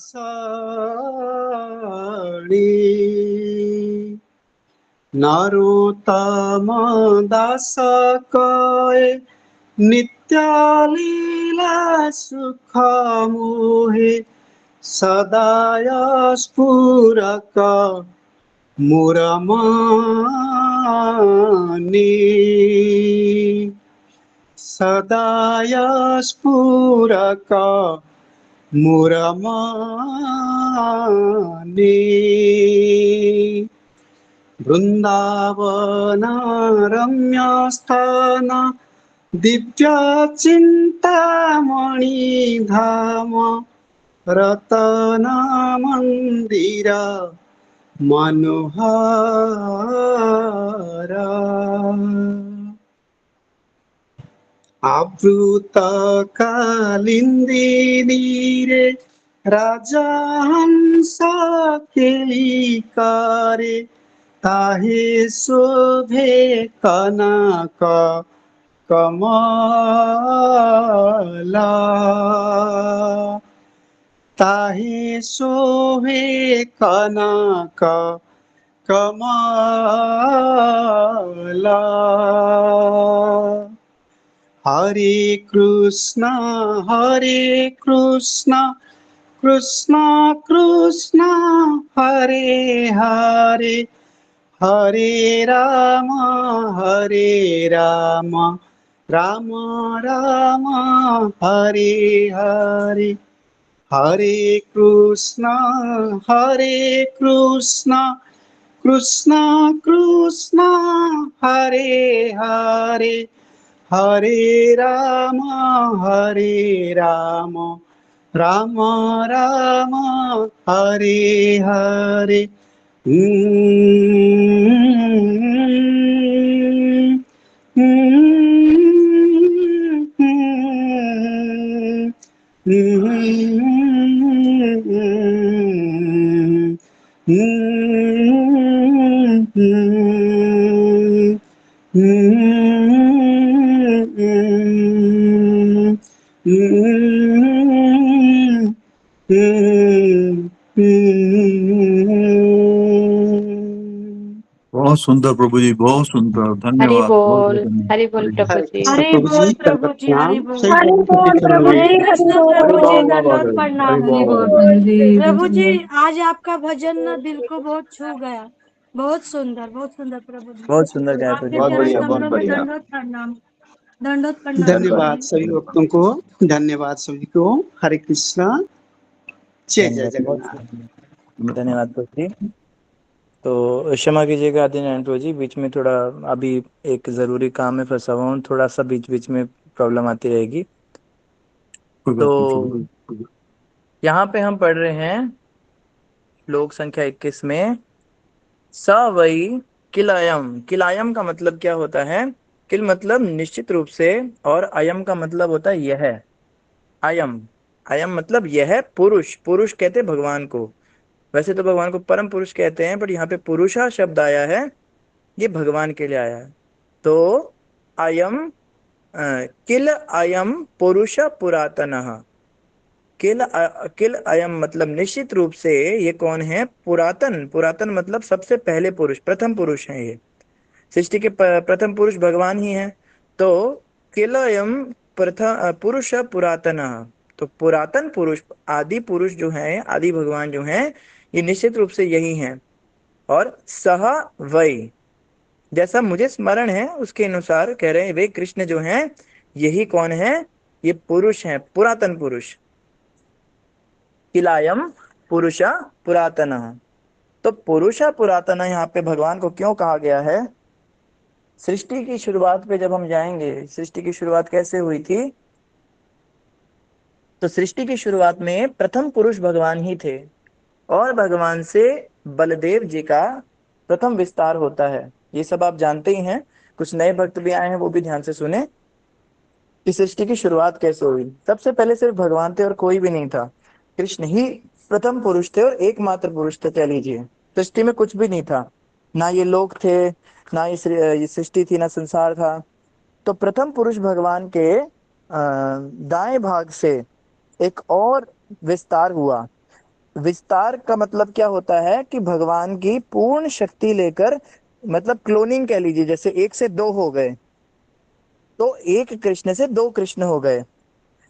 नरोत्तम दास कहे नित्यलीला सुख मोहे सदाय स्फुरक मुरमनी सदाय स्फुरक मुरमनी वृंदावन रम्य स्थान दिव्य चिंतामणि धाम रतन मंदिर मनोहर आवृत कालिंदी रे राजहंस केलिकारे ताहे शोभे कनक कमला ताहे शोभे कनक कमला हरे कृष्ण कृष्ण कृष्ण हरे हरे हरे राम राम राम हरे हरे हरे कृष्ण कृष्ण कृष्ण हरे हरे हरे राम राम राम हरे हरे बहुत सुंदर प्रभु जी, बहुत सुंदर, हरि धन्यवाद, बहुत बोल, धन्यवाद। हरि बोल प्रभु जी। हरि बोल प्रभु जी, हरि बोल। हरि बोल प्रभु हरे जी, हरि कृष्ण बोल। प्रभु जी, वाह, वाह, दंडवत हरि प्रणाम। वाह, बोल वाह। प्रभु जी, प्रभु बहुत जी सुंदर। आज आपका भजन ना दिल को बहुत छू गया। बहुत सुंदर प्रभु जी। बहुत सुंदर गाया प्रभु आपके जी, बहुत चरण बढ़िया, बहुत कमलों में बढ़िया। दंडवत प्रणाम। दंडवत प्रणाम प्रभु धन्यवाद जी। सभी भक्तों को, धन्यवाद सभी को। हरे कृष्णा। जय जय जगन्नाथ। धन्यवाद प्रभु जी। तो क्षमा कीजिएगा आदिनारायण प्रभु जी, बीच में थोड़ा अभी एक जरूरी काम में फंसा हुआ हूँ, थोड़ा सा बीच बीच में प्रॉब्लम आती रहेगी। तो यहाँ पे हम पढ़ रहे हैं श्लोक संख्या 21 में स वही किलायम। किलायम का मतलब क्या होता है? किल मतलब निश्चित रूप से, और अयम का मतलब होता है यह। अयम, अयम मतलब यह पुरुष। पुरुष कहते हैं भगवान को, वैसे तो भगवान को परम पुरुष कहते हैं, पर यहाँ पे पुरुषा शब्द आया है, ये भगवान के लिए आया है। तो अयम किल अयम पुरुष पुरातनः। किल अयम मतलब निश्चित रूप से ये कौन है? पुरातन। पुरातन मतलब सबसे पहले पुरुष, प्रथम पुरुष है ये। सृष्टि के प्रथम पुरुष भगवान ही है। तो किल अयम प्रथम पुरुष पुरातनः, तो पुरातन पुरुष, आदि पुरुष जो है, आदि भगवान जो है, ये निश्चित रूप से यही है। और सह वै, जैसा मुझे स्मरण है उसके अनुसार कह रहे हैं वे कृष्ण जो हैं यही कौन है? ये पुरुष हैं, पुरातन पुरुष। किलायम पुरुष पुरातन। तो पुरुष पुरातन यहाँ पे भगवान को क्यों कहा गया है? सृष्टि की शुरुआत पे जब हम जाएंगे, सृष्टि की शुरुआत कैसे हुई थी? तो सृष्टि की शुरुआत में प्रथम पुरुष भगवान ही थे, और भगवान से बलदेव जी का प्रथम विस्तार होता है। ये सब आप जानते ही हैं, कुछ नए भक्त भी आए हैं, वो भी ध्यान से सुने कि सृष्टि की शुरुआत कैसे हुई। सबसे पहले सिर्फ भगवान थे और कोई भी नहीं था, कृष्ण ही प्रथम पुरुष थे और एकमात्र पुरुष थे कह लीजिए। सृष्टि में कुछ भी नहीं था, ना ये लोग थे, ना ये सृष्टि थी, ना संसार था। तो प्रथम पुरुष भगवान के दाएं भाग से एक और विस्तार हुआ। विस्तार का मतलब क्या होता है कि भगवान की पूर्ण शक्ति लेकर, मतलब क्लोनिंग कह लीजिए, जैसे एक से दो हो गए तो एक कृष्ण से दो कृष्ण हो गए।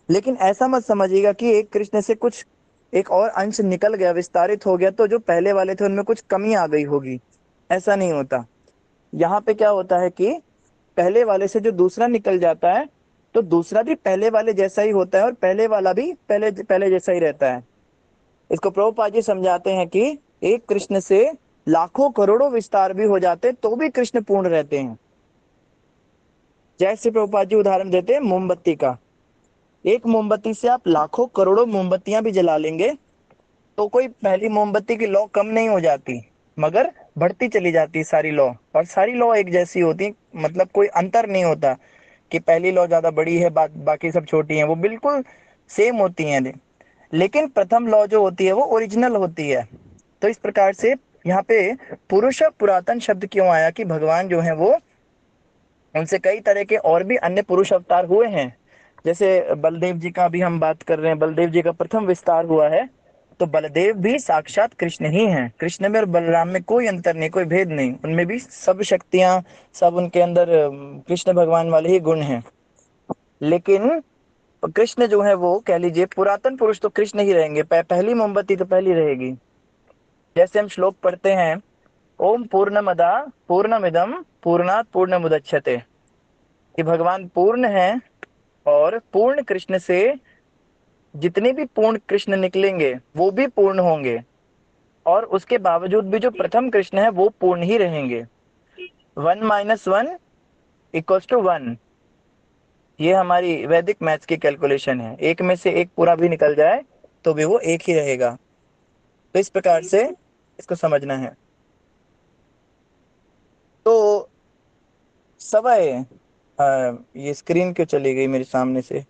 लेकिन ऐसा मत समझिएगा कि एक कृष्ण से कुछ एक और अंश निकल गया, विस्तारित हो गया, तो जो पहले वाले थे उनमें कुछ कमी आ गई होगी, ऐसा नहीं होता। यहाँ पे क्या होता है कि पहले वाले से जो दूसरा निकल जाता है तो दूसरा भी पहले वाले जैसा ही होता है, और पहले वाला भी पहले पहले जैसा ही रहता है। इसको प्रभुपाद जी समझाते हैं कि एक कृष्ण से लाखों करोड़ों विस्तार भी हो जाते तो भी कृष्ण पूर्ण रहते हैं। जैसे प्रभुपाद जी उदाहरण देते हैं मोमबत्ती का। एक मोमबत्ती से आप लाखों करोड़ों मोमबत्तियां भी जला लेंगे तो कोई पहली मोमबत्ती की लौ कम नहीं हो जाती, मगर बढ़ती चली जाती सारी लौ, और सारी लौ एक जैसी होती, मतलब कोई अंतर नहीं होता कि पहली लौ ज्यादा बड़ी है बाकी सब छोटी हैं, वो बिल्कुल सेम होती हैं। लेकिन प्रथम लौ जो होती है वो ओरिजिनल होती है। तो इस प्रकार से यहाँ पे पुरुष पुरातन शब्द क्यों आया कि भगवान जो है वो, उनसे कई तरह के और भी अन्य पुरुष अवतार हुए हैं। जैसे बलदेव जी का भी हम बात कर रहे हैं, बलदेव जी का प्रथम विस्तार हुआ है, तो बलदेव भी साक्षात कृष्ण ही हैं। कृष्ण में और बलराम में कोई अंतर नहीं, कोई भेद नहीं, उनमें भी सब शक्तियां, सब उनके अंदर कृष्ण भगवान वाले ही गुण हैं। लेकिन कृष्ण जो है वो कह लीजिए पुरातन पुरुष तो कृष्ण ही रहेंगे, पहली मोमबत्ती तो पहली रहेगी। जैसे हम श्लोक पढ़ते हैं, ओम पूर्णमदा पूर्णमिदम पूर्णात पूर्णमुदच्यते, कि भगवान पूर्ण है और पूर्ण कृष्ण से जितने भी पूर्ण कृष्ण निकलेंगे वो भी पूर्ण होंगे, और उसके बावजूद भी जो प्रथम कृष्ण है वो पूर्ण ही रहेंगे। 1 - 1 = 1, ये हमारी वैदिक मैथ्स की कैलकुलेशन है। एक में से एक पूरा भी निकल जाए तो भी वो एक ही रहेगा। तो इस प्रकार से इसको समझना है। तो सवय ये स्क्रीन क्यों चली गई मेरे सामने से?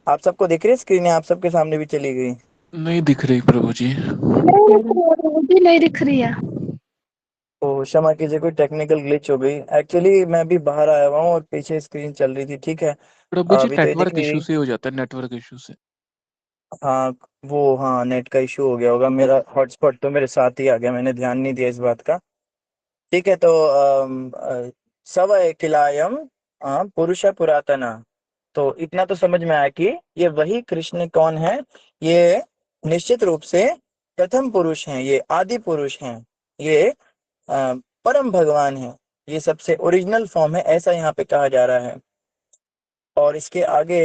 आप सबको दिख रही है स्क्रीन? आप सबके सामने भी चली गई? नहीं दिख रही प्रभु जी। मुझे नहीं दिख रही है। तो क्षमा कीजिए, कोई टेक्निकल ग्लिच हो गई। एक्चुअली मैं भी बाहर आया हुआ हूँ और पीछे स्क्रीन चल रही थी, ठीक है। प्रभु जी अभी तो ये दिख नेटवर्क नहीं इशू रही। से हो जाता है, नेटवर्क इशू से। हाँ वो, हाँ नेट का इशू हो गया होगा। मेरा हॉटस्पॉट तो मेरे साथ ही आ गया, मैंने ध्यान नहीं दिया इस बात का। ठीक है, तो सवय किलायम पुरुष पुरातना। तो इतना तो समझ में आया कि ये वही कृष्ण कौन है, ये निश्चित रूप से प्रथम पुरुष हैं, ये आदि पुरुष हैं, ये परम भगवान है, ये सबसे ओरिजिनल फॉर्म है, ऐसा यहाँ पे कहा जा रहा है। और इसके आगे,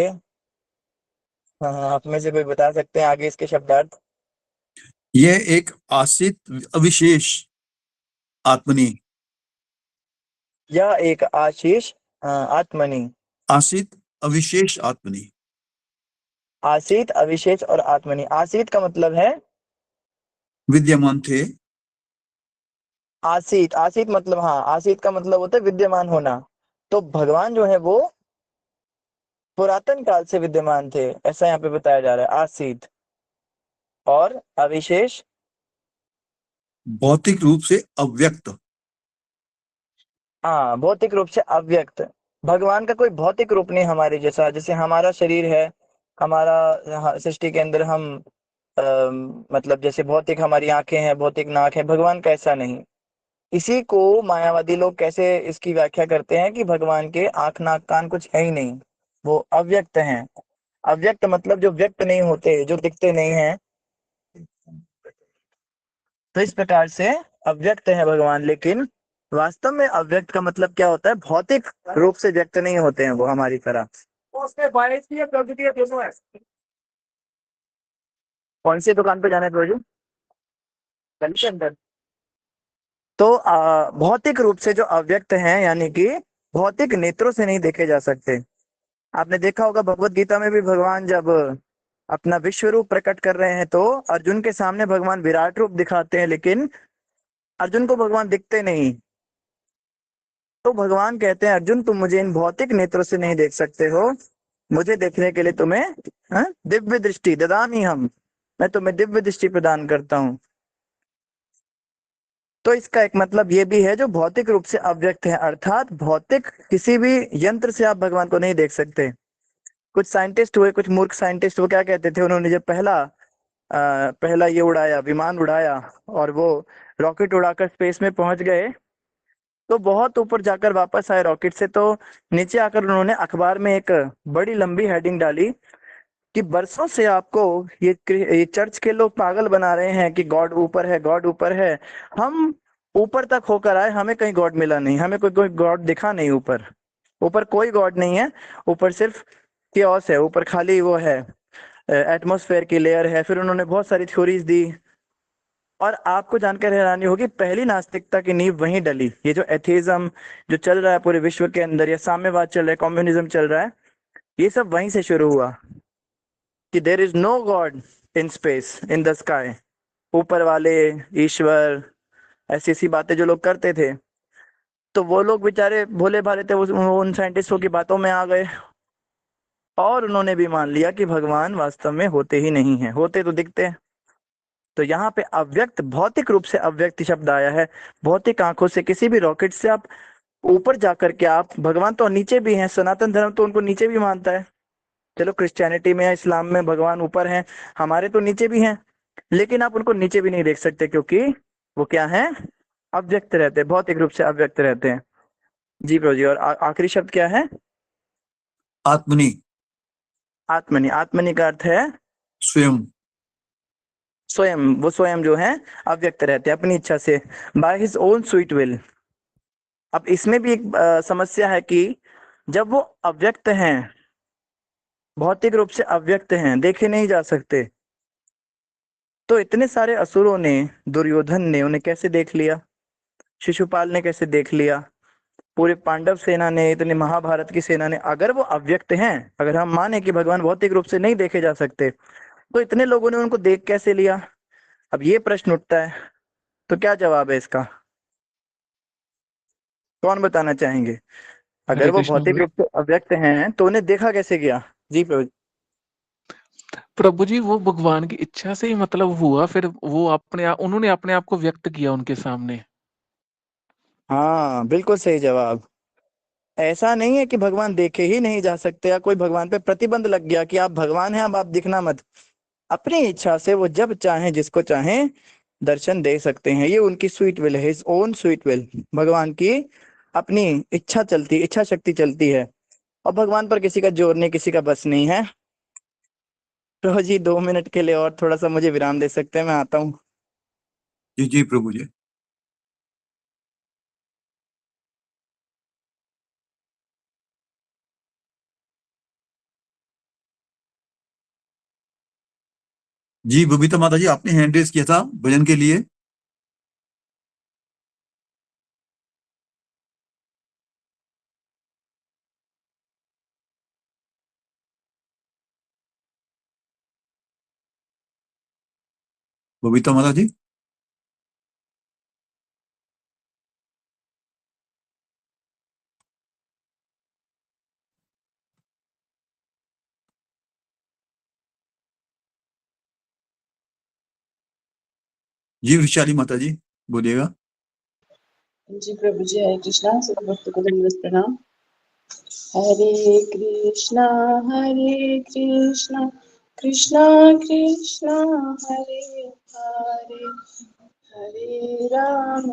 हाँ आप में से कोई बता सकते हैं आगे इसके शब्दार्थ? यह एक आश्रित अविशेष आत्मनि, यह एक आशीष आत्मनि, आश्रित अविशेष आत्मनि। आसीत अविशेष और आत्मनि। आसीत का मतलब है विद्यमान थे, आसीत, आसीत मतलब, हाँ, आसीत का मतलब होता है विद्यमान होना। तो भगवान जो है वो पुरातन काल से विद्यमान थे, ऐसा यहाँ पे बताया जा रहा है, आसीत। और अविशेष, भौतिक रूप से अव्यक्त। हाँ, भौतिक रूप से अव्यक्त। भगवान का कोई भौतिक रूप नहीं हमारे जैसा, जैसे हमारा शरीर है, हमारा सृष्टि के अंदर हम मतलब जैसे भौतिक हमारी आंखें हैं, भौतिक नाक है, भगवान का ऐसा नहीं। इसी को मायावादी लोग कैसे इसकी व्याख्या करते हैं कि भगवान के आंख नाक कान कुछ है ही नहीं, वो अव्यक्त हैं। अव्यक्त मतलब जो व्यक्त नहीं होते, जो दिखते नहीं हैं। तो इस प्रकार से अव्यक्त है भगवान, लेकिन वास्तव में अव्यक्त का मतलब क्या होता है? भौतिक रूप से व्यक्त नहीं होते हैं वो हमारी तरह। कौन सी दुकान पे जाना है प्रभु? गली के अंदर। तो भौतिक रूप से जो अव्यक्त हैं, यानी कि भौतिक नेत्रों से नहीं देखे जा सकते। आपने देखा होगा भगवत गीता में भी भगवान जब अपना विश्व रूप प्रकट कर रहे हैं तो अर्जुन के सामने भगवान विराट रूप दिखाते हैं, लेकिन अर्जुन को भगवान दिखते नहीं। तो भगवान कहते हैं अर्जुन, तुम मुझे इन भौतिक नेत्रों से नहीं देख सकते हो, मुझे देखने के लिए तुम्हें दिव्य दृष्टि ददामी हम, मैं तुम्हें दिव्य दृष्टि प्रदान करता हूं। तो इसका एक मतलब ये भी है, जो भौतिक रूप से अव्यक्त है, अर्थात भौतिक किसी भी यंत्र से आप भगवान को नहीं देख सकते। कुछ साइंटिस्ट हुए, कुछ मूर्ख साइंटिस्ट, वो क्या कहते थे, उन्होंने जब पहला ये उड़ाया, विमान उड़ाया, और वो रॉकेट उड़ाकर स्पेस में पहुंच गए, तो बहुत ऊपर जाकर वापस आए रॉकेट से, तो नीचे आकर उन्होंने अखबार में एक बड़ी लंबी हेडिंग डाली कि बरसों से आपको ये चर्च के लोग पागल बना रहे हैं कि गॉड ऊपर है, गॉड ऊपर है। हम ऊपर तक होकर आए, हमें कहीं गॉड मिला नहीं, हमें कोई गॉड दिखा नहीं। ऊपर ऊपर कोई गॉड नहीं है, ऊपर सिर्फ केओस है, ऊपर खाली वो है, एटमॉस्फेयर की लेयर है। फिर उन्होंने बहुत सारी थ्योरीज दी, और आपको जानकर हैरानी होगी, पहली नास्तिकता की नींव वहीं डली। ये जो एथेइज्म जो चल रहा है पूरे विश्व के अंदर, या साम्यवाद चल रहा है, कम्युनिज्म चल रहा है, ये सब वहीं से शुरू हुआ कि there is no god in space, in the sky. ऊपर वाले, ईश्वर, ऐसी ऐसी बातें जो लोग करते थे, तो वो लोग बेचारे भोले भाले थे, वो उन साइंटिस्टों की बातों में आ गए, और उन्होंने भी मान लिया कि भगवान वास्तव में होते ही नहीं है, होते तो दिखते हैं। तो यहाँ पे अव्यक्त, भौतिक रूप से अव्यक्त शब्द आया है। भौतिक आंखों से, किसी भी रॉकेट से आप ऊपर जाकर के आप, भगवान तो नीचे भी हैं, सनातन धर्म तो उनको नीचे भी मानता है। चलो क्रिश्चियनिटी में या इस्लाम में भगवान ऊपर हैं, हमारे तो नीचे भी हैं, लेकिन आप उनको नीचे भी नहीं देख सकते, क्योंकि वो क्या है? अव्यक्त रहते हैं, भौतिक रूप से अव्यक्त रहते हैं। जी प्रभु जी, और आखिरी शब्द क्या है? आत्मनि। आत्मनि। आत्मनि का अर्थ है स्वयं। स्वयं। वो स्वयं जो है अव्यक्त रहते हैं अपनी इच्छा से, by his own sweet will. अब इसमें भी एक समस्या है कि जब वो अव्यक्त हैं, भौतिक रूप से अव्यक्त हैं, देखे नहीं जा सकते, तो इतने सारे असुरों ने, दुर्योधन ने उन्हें कैसे देख लिया? शिशुपाल ने कैसे देख लिया? पूरे पांडव सेना ने, इतने महाभारत की सेना ने, अगर वो अव्यक्त हैं, अगर हम माने कि भगवान भौतिक रूप से नहीं देखे जा सकते, तो इतने लोगों ने उनको देख कैसे लिया? अब ये प्रश्न उठता है, तो क्या जवाब है इसका? कौन बताना चाहेंगे? अगर हरे वो कृष्ण भौतिक भाई। रूप से अव्यक्त हैं तो उन्हें देखा कैसे गया? जी प्रभु। प्रभु जी, वो भगवान की इच्छा से ही मतलब हुआ, फिर वो अपने आप, उन्होंने अपने आप को व्यक्त किया उनके सामने। हाँ, बिल्कुल सही जवाब। ऐसा नहीं है कि भगवान देखे ही नहीं जा सकते, या कोई भगवान पे प्रतिबंध लग गया कि आप भगवान हैं, अब आप दिखना मत। अपनी इच्छा से वो जब चाहें, जिसको चाहें दर्शन दे सकते हैं। ये उनकी स्वीट विल है, हिज ओन स्वीट विल। भगवान की अपनी इच्छा शक्ति चलती है, और भगवान पर किसी का जोर नहीं, किसी का बस नहीं है। तो जी 2 मिनट के लिए और थोड़ा सा मुझे विराम दे सकते हैं? मैं आता हूँ। जी जी प्रभु जी। जी बबीता माता जी, आपने हैंड रेज किया था भजन के लिए। बबीता माता जी। जी वृशाली माता जी बोलिएगा। जी प्रभु जी, हरे कृष्णा। सब भक्त को दंडवत प्रणाम। हरे कृष्णा कृष्णा कृष्णा हरे हरे, हरे राम राम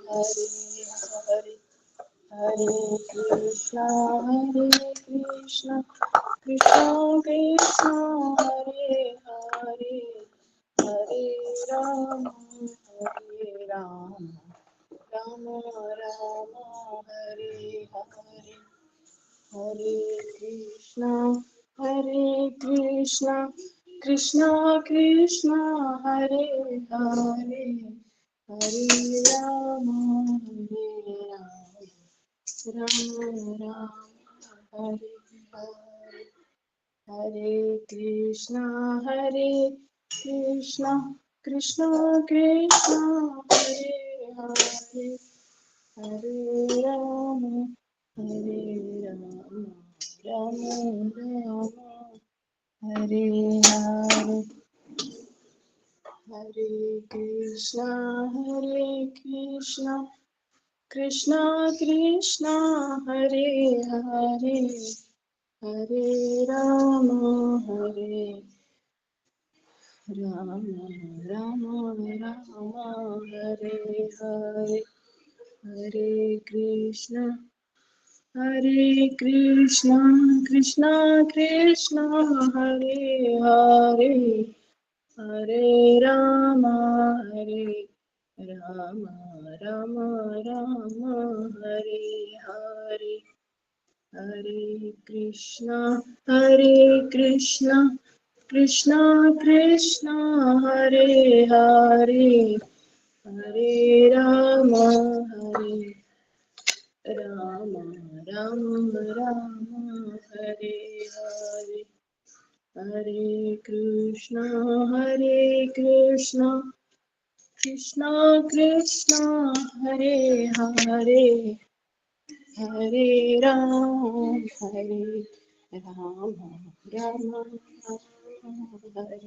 हरे हरे, हरे कृष्णा कृष्णा कृष्णा हरे हरे, हरे राम राम राम हरे हरे, हरे कृष्णा कृष्णा कृष्णा हरे हरे, हरे राम राम राम हरे हरे, हरे कृष्णा कृष्णा कृष्णा हरे हरे, हरे राम राम राम हरे हरे, हरे कृष्णा कृष्णा कृष्णा हरे हरे, हरे राम राम राम हरे हरे, हरे कृष्णा कृष्णा कृष्णा हरे हरे, हरे राम राम राम हरे हरे, हरे कृष्णा कृष्णा कृष्णा हरे हरे, हरे राम राम राम हरे हरे, हरे कृष्णा कृष्णा कृष्णा हरे हरे, हरे राम राम हरे हरे, हरे कृष्णा कृष्णा हरे हरे, हरे राम राम हरे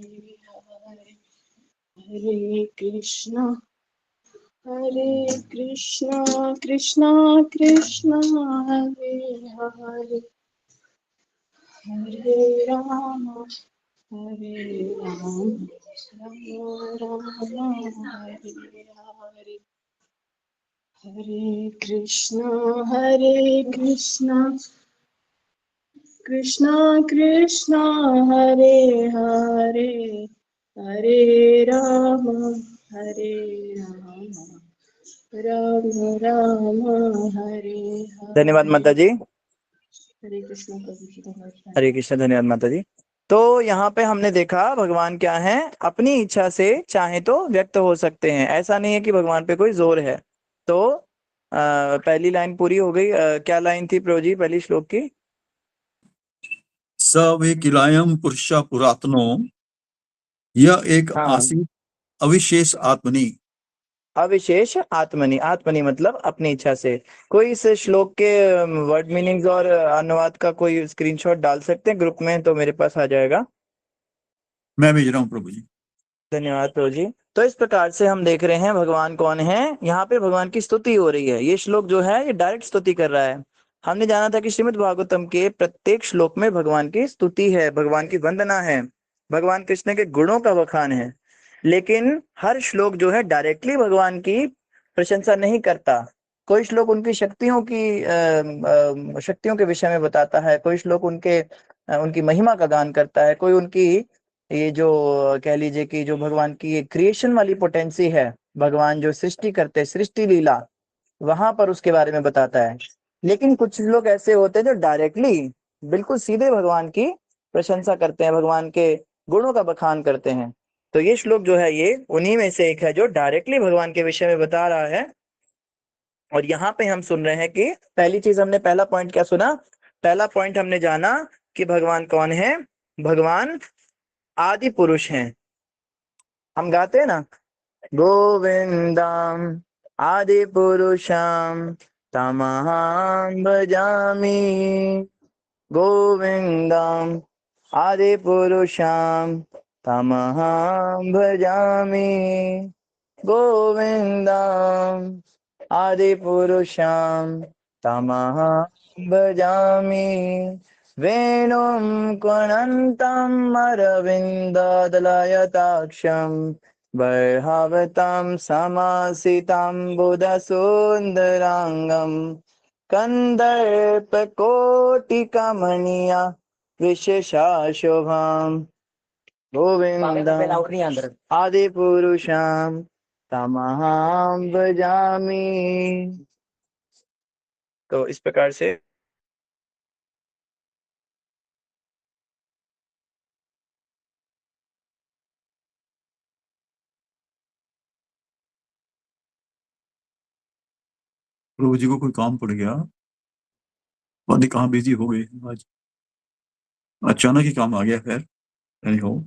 हरे, हरे कृष्णा कृष्णा हरे हरे, हरे राम राम राम हरे धन्यवाद हरे, माता जी। हरे कृष्णा प्रभु जी धन्यवाद। हरे कृष्ण। धन्यवाद माता जी। तो यहाँ पे हमने देखा भगवान क्या है, अपनी इच्छा से चाहे तो व्यक्त हो सकते हैं, ऐसा नहीं है कि भगवान पे कोई जोर है। तो पहली लाइन पूरी हो गई। क्या लाइन थी प्रभु जी पहली श्लोक की? स वे किलायम पुरुष पुरातनो, यह एक हाँ। आसीत अविशेष आत्मनि। अविशेष आत्मनि, आत्मनि मतलब अपनी इच्छा से। कोई इस श्लोक के वर्ड मीनिंग्स और अनुवाद का कोई स्क्रीनशॉट डाल सकते हैं ग्रुप में, तो मेरे पास आ जाएगा। मैं भेज रहा हूँ प्रभु जी। धन्यवाद प्रभु जी। तो इस प्रकार से हम देख रहे हैं भगवान कौन है। यहाँ पे भगवान की स्तुति हो रही है। ये श्लोक जो है ये डायरेक्ट स्तुति कर रहा है। हमने जाना था कि श्रीमद् भागवतम के प्रत्येक श्लोक में भगवान की स्तुति है, भगवान की वंदना है, भगवान कृष्ण के गुणों का बखान है। लेकिन हर श्लोक जो है डायरेक्टली भगवान की प्रशंसा नहीं करता। कोई श्लोक उनकी शक्तियों के विषय में बताता है, कोई श्लोक उनकी महिमा का गान करता है, कोई उनकी ये जो कह लीजिए कि जो भगवान की क्रिएशन वाली पोटेंसी है, भगवान जो सृष्टि करते हैं, सृष्टि लीला, वहां पर उसके बारे में बताता है। लेकिन कुछ लोग ऐसे होते हैं जो डायरेक्टली बिल्कुल सीधे भगवान की प्रशंसा करते हैं, भगवान के गुणों का बखान करते हैं। तो ये श्लोक जो है ये उन्हीं में से एक है जो डायरेक्टली भगवान के विषय में बता रहा है। और यहाँ पे हम सुन रहे हैं कि पहली चीज हमने पहला पॉइंट क्या सुना, पहला पॉइंट हमने जाना कि भगवान कौन है, भगवान आदि पुरुष हैं। हम गाते हैं ना, गोविंदम आदि पुरुषम तमहं भजामि, गोविंदम आदि पुरुषम तमहं भजामि, गोविंदम आदि पुरुषम तमहं भजामि, वेणुं कुणन्तं अरविन्ददलयताक्षं बर्हावतं समासितं बुधसुन्दराङ्गं कंदर्पकोटिकमनीया विशेषाशोभाम् गोविंदं आदि पुरुषं तमहं भजामि। तो इस प्रकार से प्रभु जी को कोई काम पड़ गया, पता नहीं कहाँ बिजी हो गए आज, अचानक ही काम आ गया। खैर एनीहाउ,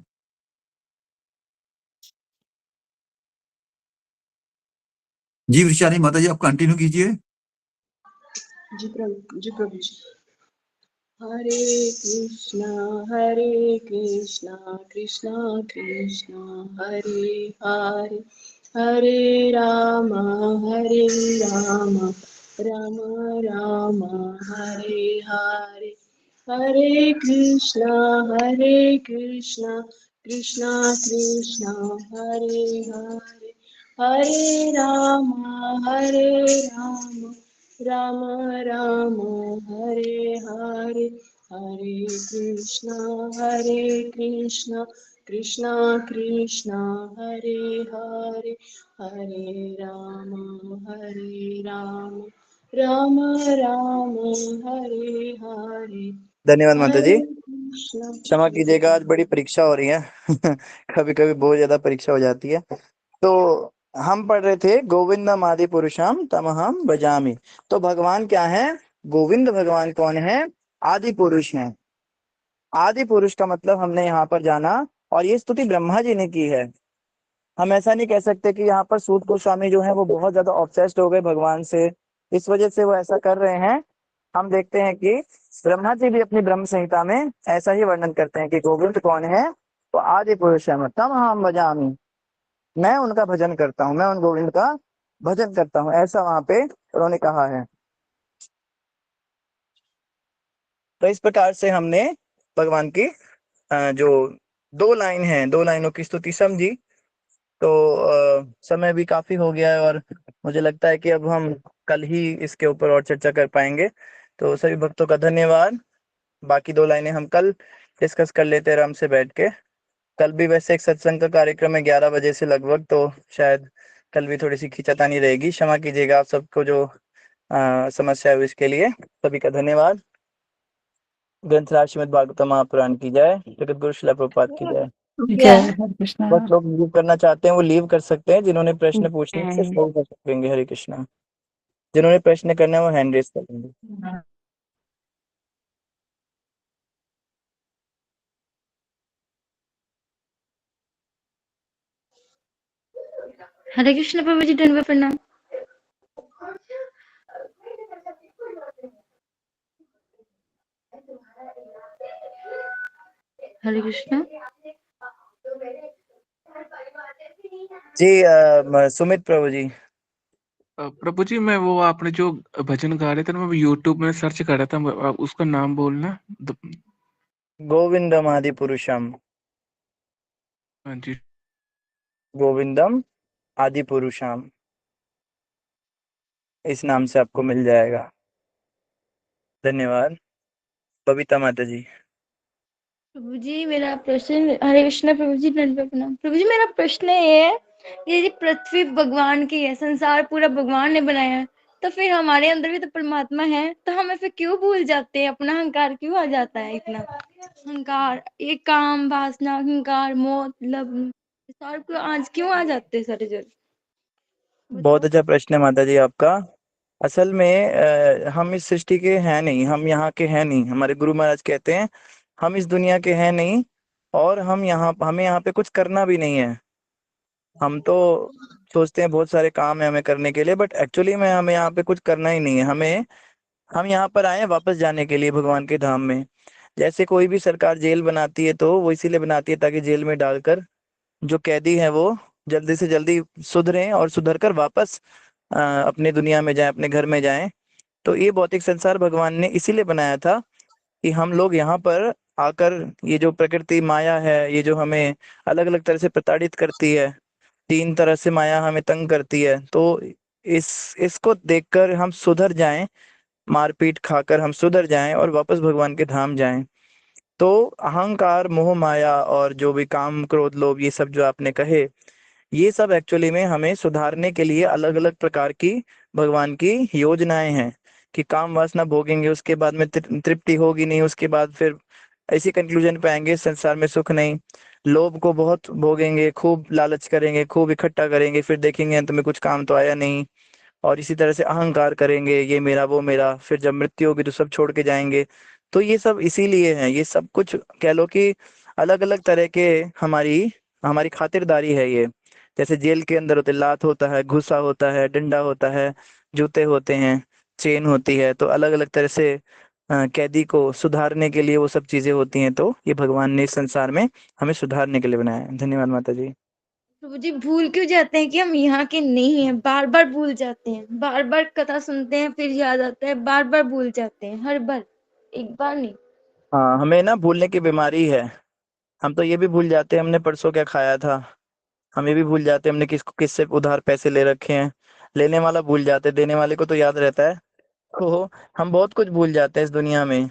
जी विचारी माता जी आप कंटिन्यू कीजिए। जी प्रभु जी। हरे कृष्णा कृष्णा कृष्णा हरे हरे, हरे राम राम राम हरे हरे, हरे कृष्णा कृष्णा कृष्णा हरे हरे, हरे राम राम राम हरे हरे, हरे कृष्णा कृष्णा कृष्णा हरे हरे, हरे राम राम राम हरे हरे, धन्यवाद माता जी, हरे कृष्णा। क्षमा कीजिएगा आज बड़ी परीक्षा हो रही है कभी कभी बहुत ज्यादा परीक्षा हो जाती है। तो हम पढ़ रहे थे गोविंदम आदि पुरुषम तमहं भजामि। तो भगवान क्या है, गोविंद भगवान कौन है, आदि पुरुष हैं। आदि पुरुष का मतलब हमने यहाँ पर जाना, और ये स्तुति ब्रह्मा जी ने की है। हम ऐसा नहीं कह सकते कि यहाँ पर सूत गोस्वामी जो है वो बहुत ज्यादा ऑब्सेस्ड हो गए भगवान से, इस वजह से वो ऐसा कर रहे हैं। हम देखते हैं कि ब्रह्मा जी भी अपनी ब्रह्म संहिता में ऐसा ही वर्णन करते हैं कि गोविंद कौन है, तो आदि पुरुष है, तम हम भजामि, मैं उनका भजन करता हूँ, मैं उन गोविंद का भजन करता हूँ, ऐसा वहां पे उन्होंने कहा है। तो इस प्रकार से हमने भगवान की जो दो लाइन है, दो लाइनों की स्तुति समझी। तो समय भी काफी हो गया है और मुझे लगता है कि अब हम कल ही इसके ऊपर और चर्चा कर पाएंगे। तो सभी भक्तों का धन्यवाद। बाकी दो लाइनें हम कल डिस्कस कर लेते हैं आराम से बैठ के। कल भी वैसे एक सत्संग का कार्यक्रम है 11 बजे से लगभग, तो शायद कल भी थोड़ी सी खींचातानी रहेगी, क्षमा कीजिएगा आप सबको जो समस्या है इसके लिए। सभी का धन्यवाद। ग्रंथराज श्रीमद् भागवतम महापुराण की जय, जगत गुरु श्रील प्रभुपाद की जय। जय हरे कृष्णा। बस लोग लीव करना चाहते हैं वो लीव कर सकते हैं, जिन्होंने प्रश्न पूछने हैं सिर्फ वो कर सकेंगे। हरे कृष्णा। जिन्होंने प्रश्न करना है वो हैंड रेस करेंगे। हरे कृष्ण प्रभु जी, दंडवत प्रणाम। हरे कृष्ण। जी सुमित प्रभु जी। प्रभु जी मैं वो आपने जो भजन गा रहे थे ना, मैं यूट्यूब में सर्च कर रहा था, आप उसका नाम बोलना। गोविंदम आदि पुरुषम। हाँ जी। गोविंदम आदि पुरुषम, इस नाम से आपको मिल जाएगा। धन्यवाद। बबीता माता जी। प्रभु जी मेरा प्रश्न, हरे कृष्ण प्रभु जी, दंडवत प्रणाम। प्रभु जी मेरा प्रश्न ये है, ये पृथ्वी भगवान की है, संसार पूरा भगवान ने बनाया है, तो फिर हमारे अंदर भी तो परमात्मा है, तो हमें फिर क्यों भूल जाते हैं, अपना अहंकार क्यों आ जाता है इतना अहंकार, ये काम वासना अहंकार मोह मतलब सार को आज क्यों आ जाते हैं सारे जन। बहुत अच्छा प्रश्न है माता जी आपका। असल में हम इस सृष्टि के हैं नहीं, हम यहाँ के हैं नहीं। हमारे गुरु महाराज कहते हैं हम इस दुनिया के हैं नहीं, और हमें यहाँ पे कुछ करना भी नहीं है। हम तो सोचते हैं बहुत सारे काम है हमें करने के लिए, बट एक्चुअली में हमें यहाँ पे कुछ करना ही नहीं है। हम यहाँ पर आए हैं वापस जाने के लिए भगवान के धाम में। जैसे कोई भी सरकार जेल बनाती है तो वो इसीलिए बनाती है ताकि जेल में डालकर जो कैदी है वो जल्दी से जल्दी सुधरें और सुधर कर वापस अपने दुनिया में जाएं, अपने घर में जाएं। तो ये भौतिक संसार भगवान ने इसीलिए बनाया था कि हम लोग यहाँ पर आकर ये जो प्रकृति माया है, ये जो हमें अलग अलग तरह से प्रताड़ित करती है, 3 तरह से माया हमें तंग करती है, तो इसको देखकर हम सुधर जाएं, मारपीट खाकर हम सुधर जाएं और वापस भगवान के धाम जाएं। तो अहंकार मोह माया और जो भी काम क्रोध लोभ ये सब जो आपने कहे, ये सब एक्चुअली में हमें सुधारने के लिए अलग अलग प्रकार की भगवान की योजनाएं हैं कि काम वासना भोगेंगे उसके बाद में तृप्ति होगी नहीं, उसके बाद फिर ऐसी कंक्लूजन पे आएंगे संसार में सुख नहीं। लोभ को बहुत भोगेंगे, खूब लालच करेंगे, खूब इकट्ठा करेंगे, फिर देखेंगे अंत में कुछ काम तो आया नहीं। और इसी तरह से अहंकार करेंगे, ये मेरा वो मेरा, फिर जब मृत्यु होगी तो सब छोड़ के जाएंगे। तो ये सब इसीलिए है, ये सब कुछ कह लो कि अलग अलग तरह के हमारी हमारी खातिरदारी है ये। जैसे जेल के अंदर होते लात होता है, घुसा होता है, डंडा होता है, जूते होते हैं, चेन होती है, तो अलग अलग तरह से कैदी को सुधारने के लिए वो सब चीजें होती हैं। तो ये भगवान ने इस संसार में हमें सुधारने के लिए बनाया है। धन्यवाद माता जी। प्रभु जी भूल क्यों जाते हैं कि हम यहाँ के नहीं हैं, बार बार भूल जाते हैं, बार बार कथा सुनते हैं फिर याद आता है, बार बार भूल जाते हैं, हर बार, एक बार नहीं। हाँ, हमें ना भूलने की बीमारी है। हम तो ये भी भूल जाते हैं हमने परसों क्या खाया था, हम ये भी भूल जाते हैं हमने किससे उधार पैसे ले रखे हैं। लेने वाला भूल जाते, देने वाले को तो याद रहता है। तो हम बहुत कुछ भूल जाते हैं इस दुनिया में।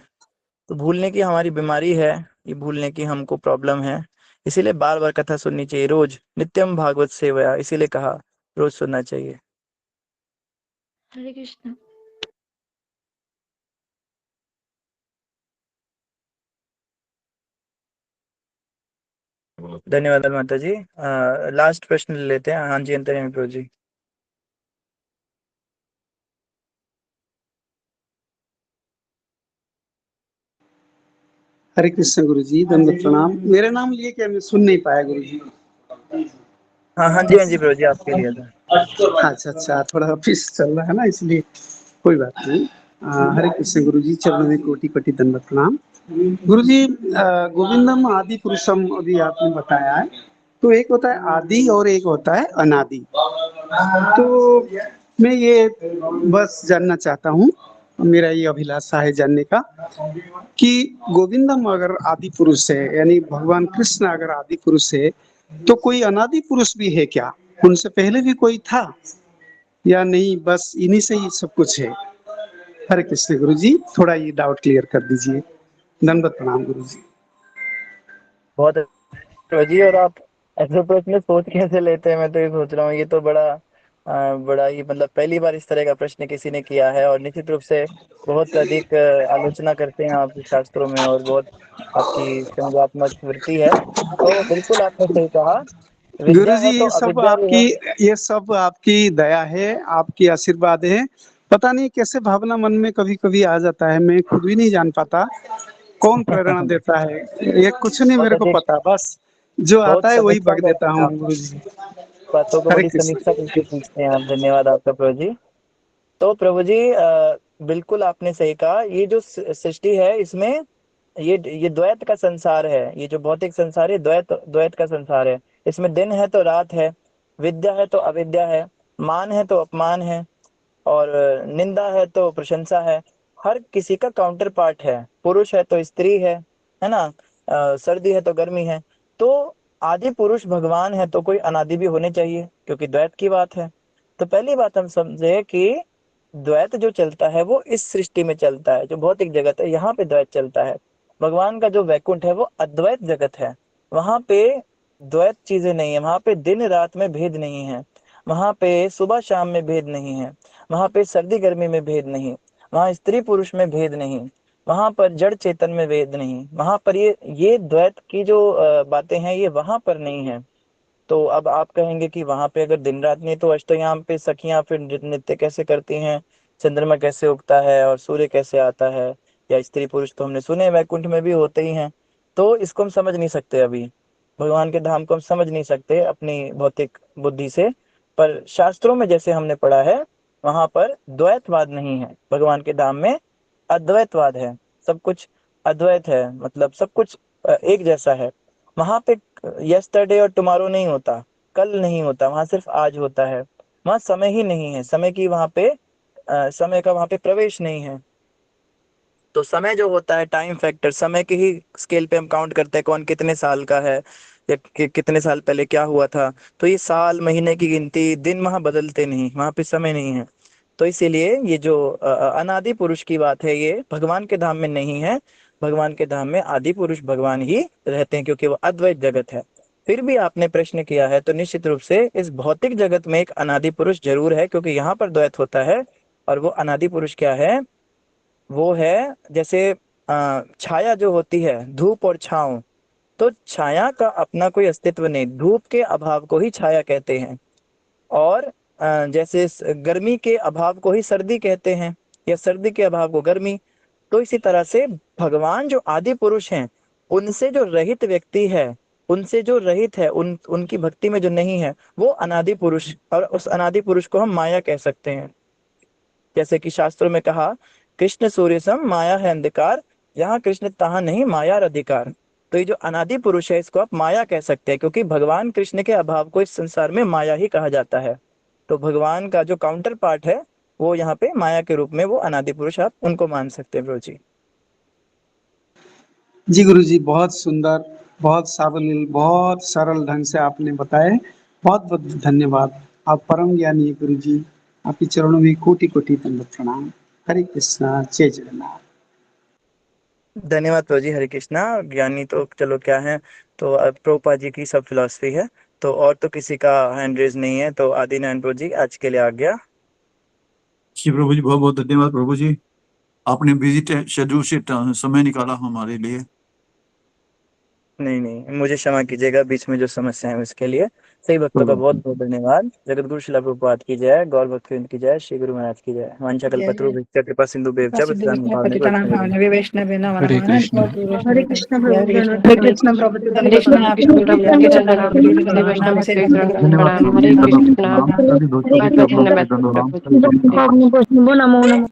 तो भूलने की हमारी बीमारी है, ये भूलने की हमको प्रॉब्लम है। इसीलिए बार बार कथा सुननी चाहिए, रोज नित्यम भागवत सेवया, इसीलिए कहा रोज सुनना चाहिए। हरे कृष्ण। धन्यवाद माता जी। लास्ट प्रश्न ले लेते हैं। हाँ जी अंतर्यामी प्रभु जी। हरे कृष्ण गुरु जी, दंडवत प्रणाम। मेरा नाम लिए क्या, मैं सुन नहीं पाया गुरु जी। हाँ जी प्रभु जी, आपके लिए था। अच्छा, थोड़ा ऑफिस चल रहा है ना, इसलिए कोई बात नहीं। हरे कृष्ण गुरु जी, चरणों में कोटि कोटि दंडवत प्रणाम। गुरु जी, गोविंदम आदि पुरुषम अभी आपने बताया है, तो एक होता है आदि और एक होता है अनादि। तो मैं ये बस जानना चाहता हूँ, मेरा ये अभिलाषा है जानने का कि गोविंदम अगर आदि पुरुष है, यानी भगवान कृष्ण अगर आदि पुरुष है, तो कोई अनादि पुरुष भी है क्या? उनसे पहले भी कोई था या नहीं, बस इन्हीं से ही सब कुछ है? हरे कृष्ण गुरु जी, थोड़ा ये डाउट क्लियर कर दीजिए। दंडवत प्रणाम गुरु जी। बहुत प्रभु जी, और आप ऐसे प्रश्न सोच कैसे लेते हैं, मैं तो ये सोच रहा हूँ ये तो बड़ा ही मतलब पहली बार इस तरह का प्रश्न किसी ने किया है। और निश्चित रूप से बहुत अधिक आलोचना करते हैं आप शास्त्रों में, और बहुत आपकी संज्ञात्मक वृत्ति है। तो बिल्कुल आपने सही कहा, गुरु विद्या जी, है तो अविद्या भी है। ये सब आपकी दया है, आपकी आशीर्वाद है। पता नहीं कैसे भावना मन में कभी कभी आ जाता है, मैं खुद भी नहीं जान पाता कौन प्रेरणा देता है। ये कुछ नहीं बहुत मेरे को अधिक, पता, बस जो बहुत आता है वही समीक्षा बक करते देता हैं हूँ आप, गुरु जी। बातों को हरे बड़ी कृष्ण। समीक्षा करके पूछते हैं आप। धन्यवाद आपका प्रभु जी। तो प्रभु जी बिल्कुल आपने सही कहा, ये जो सृष्टि है इसमें ये द्वैत का संसार है। ये जो भौतिक संसार है द्वैत द्वैत का संसार है। इसमें दिन है तो रात है, विद्या है तो अविद्या है, मान है तो अपमान है, और निंदा है तो प्रशंसा है। हर किसी का काउंटर पार्ट है, पुरुष है तो स्त्री है ना, सर्दी है तो गर्मी है। तो आदि पुरुष भगवान है तो कोई अनादि भी होने चाहिए, क्योंकि द्वैत की बात है। तो पहली बात हम समझे कि द्वैत जो चलता है वो इस सृष्टि में चलता है, जो भौतिक जगत है यहाँ पे द्वैत चलता है। भगवान का जो वैकुंठ है वो अद्वैत जगत है, वहां पे द्वैत चीजें नहीं है, वहां पे दिन रात में भेद नहीं है। वहां पे सुबह शाम में भेद नहीं है, वहां पे सर्दी गर्मी में भेद नहीं, वहां स्त्री पुरुष में भेद नहीं, वहां पर जड़ चेतन में भेद नहीं, वहां पर ये द्वैत की जो बातें हैं ये वहां पर नहीं है। तो अब आप कहेंगे कि वहां पे अगर दिन रात नहीं तो अष्टयाम पे सखियां फिर नृत्य कैसे करती हैं, चंद्रमा कैसे उगता है और सूर्य कैसे आता है, या स्त्री पुरुष तो हमने सुने वैकुंठ में भी होते ही हैं। तो इसको हम समझ नहीं सकते, अभी भगवान के धाम को हम समझ नहीं सकते अपनी भौतिक बुद्धि से। पर शास्त्रों में जैसे हमने पढ़ा है वहां पर द्वैतवाद नहीं है, भगवान के धाम में अद्वैतवाद है, सब कुछ अद्वैत है, मतलब सब कुछ एक जैसा है। वहां पे यस्टरडे और टुमारो नहीं होता, कल नहीं होता, वहां सिर्फ आज होता है। वहां समय ही नहीं है, समय की वहां पे समय का वहां पे प्रवेश नहीं है। तो समय जो होता है टाइम फैक्टर, समय के ही स्केल पे हम काउंट करते हैं कौन कितने साल का है या कितने साल पहले क्या हुआ था। तो ये साल महीने की गिनती, दिन वहां बदलते नहीं, वहां पे समय नहीं है। तो इसीलिए ये जो अनादि पुरुष की बात है ये भगवान के धाम में नहीं है। भगवान के धाम में आदि पुरुष भगवान ही रहते हैं क्योंकि वो अद्वैत जगत है। फिर भी आपने प्रश्न किया है तो निश्चित रूप से इस भौतिक जगत में एक अनादि पुरुष जरूर है, क्योंकि यहाँ पर द्वैत होता है। और वो अनादि पुरुष क्या है, वो है जैसे छाया जो होती है, धूप और छांव। तो छाया का अपना कोई अस्तित्व नहीं, धूप के अभाव को ही छाया कहते हैं। और जैसे गर्मी के अभाव को ही सर्दी कहते हैं, या सर्दी के अभाव को गर्मी। तो इसी तरह से भगवान जो आदि पुरुष हैं, उनसे जो रहित व्यक्ति है, उनसे जो रहित है, उनकी भक्ति में जो नहीं है, वो अनादि पुरुष, और उस अनादि पुरुष को हम माया कह सकते हैं। जैसे कि शास्त्रों में कहा, कृष्ण सूर्य सम माया है अंधकार, यहाँ कृष्ण तहाँ नहीं माया अधिकार। तो ये जो अनादि पुरुष है इसको आप माया कह सकते हैं, क्योंकि भगवान कृष्ण के अभाव को इस संसार में माया ही कहा जाता है। तो भगवान का जो काउंटर पार्ट है वो यहाँ पे माया के रूप में वो अनादि पुरुष आप उनको मान सकते हैं। प्रभु जी जी गुरु जी, बहुत सुंदर, बहुत सावलील, बहुत सरल ढंग से आपने बताए। बहुत बहुत धन्यवाद। आप परम ज्ञानी है गुरु जी, आपके चरणों में कोटि कोटि दंडवत प्रणाम। हरे कृष्णा, जय जगन्नाथ। धन्यवाद प्रभु जी। हरे कृष्णा। ज्ञानी तो चलो क्या है, तो प्रभुपाद जी की सब फिलॉसफी है। तो और तो किसी का हैंड रेज नहीं है, तो आदि नारायण प्रभु जी आज के लिए आ गया। श्री प्रभु जी बहुत बहुत धन्यवाद। प्रभु जी आपने बिजी शेड्यूल से समय निकाला हमारे लिए। नहीं, मुझे क्षमा कीजिएगा बीच में जो समस्या है उसके लिए। सही भक्तों का बहुत बहुत धन्यवाद। जगत गुरु श्रील प्रभुपाद की जय, गौर भक्तवृंद की जय, श्री गुरु महाराज की जय। वांछा कल्पतरु भिक्षा कृपा सिंधु बेवचा हरे कृष्ण प्रभु हरे कृष्ण नमो नमः।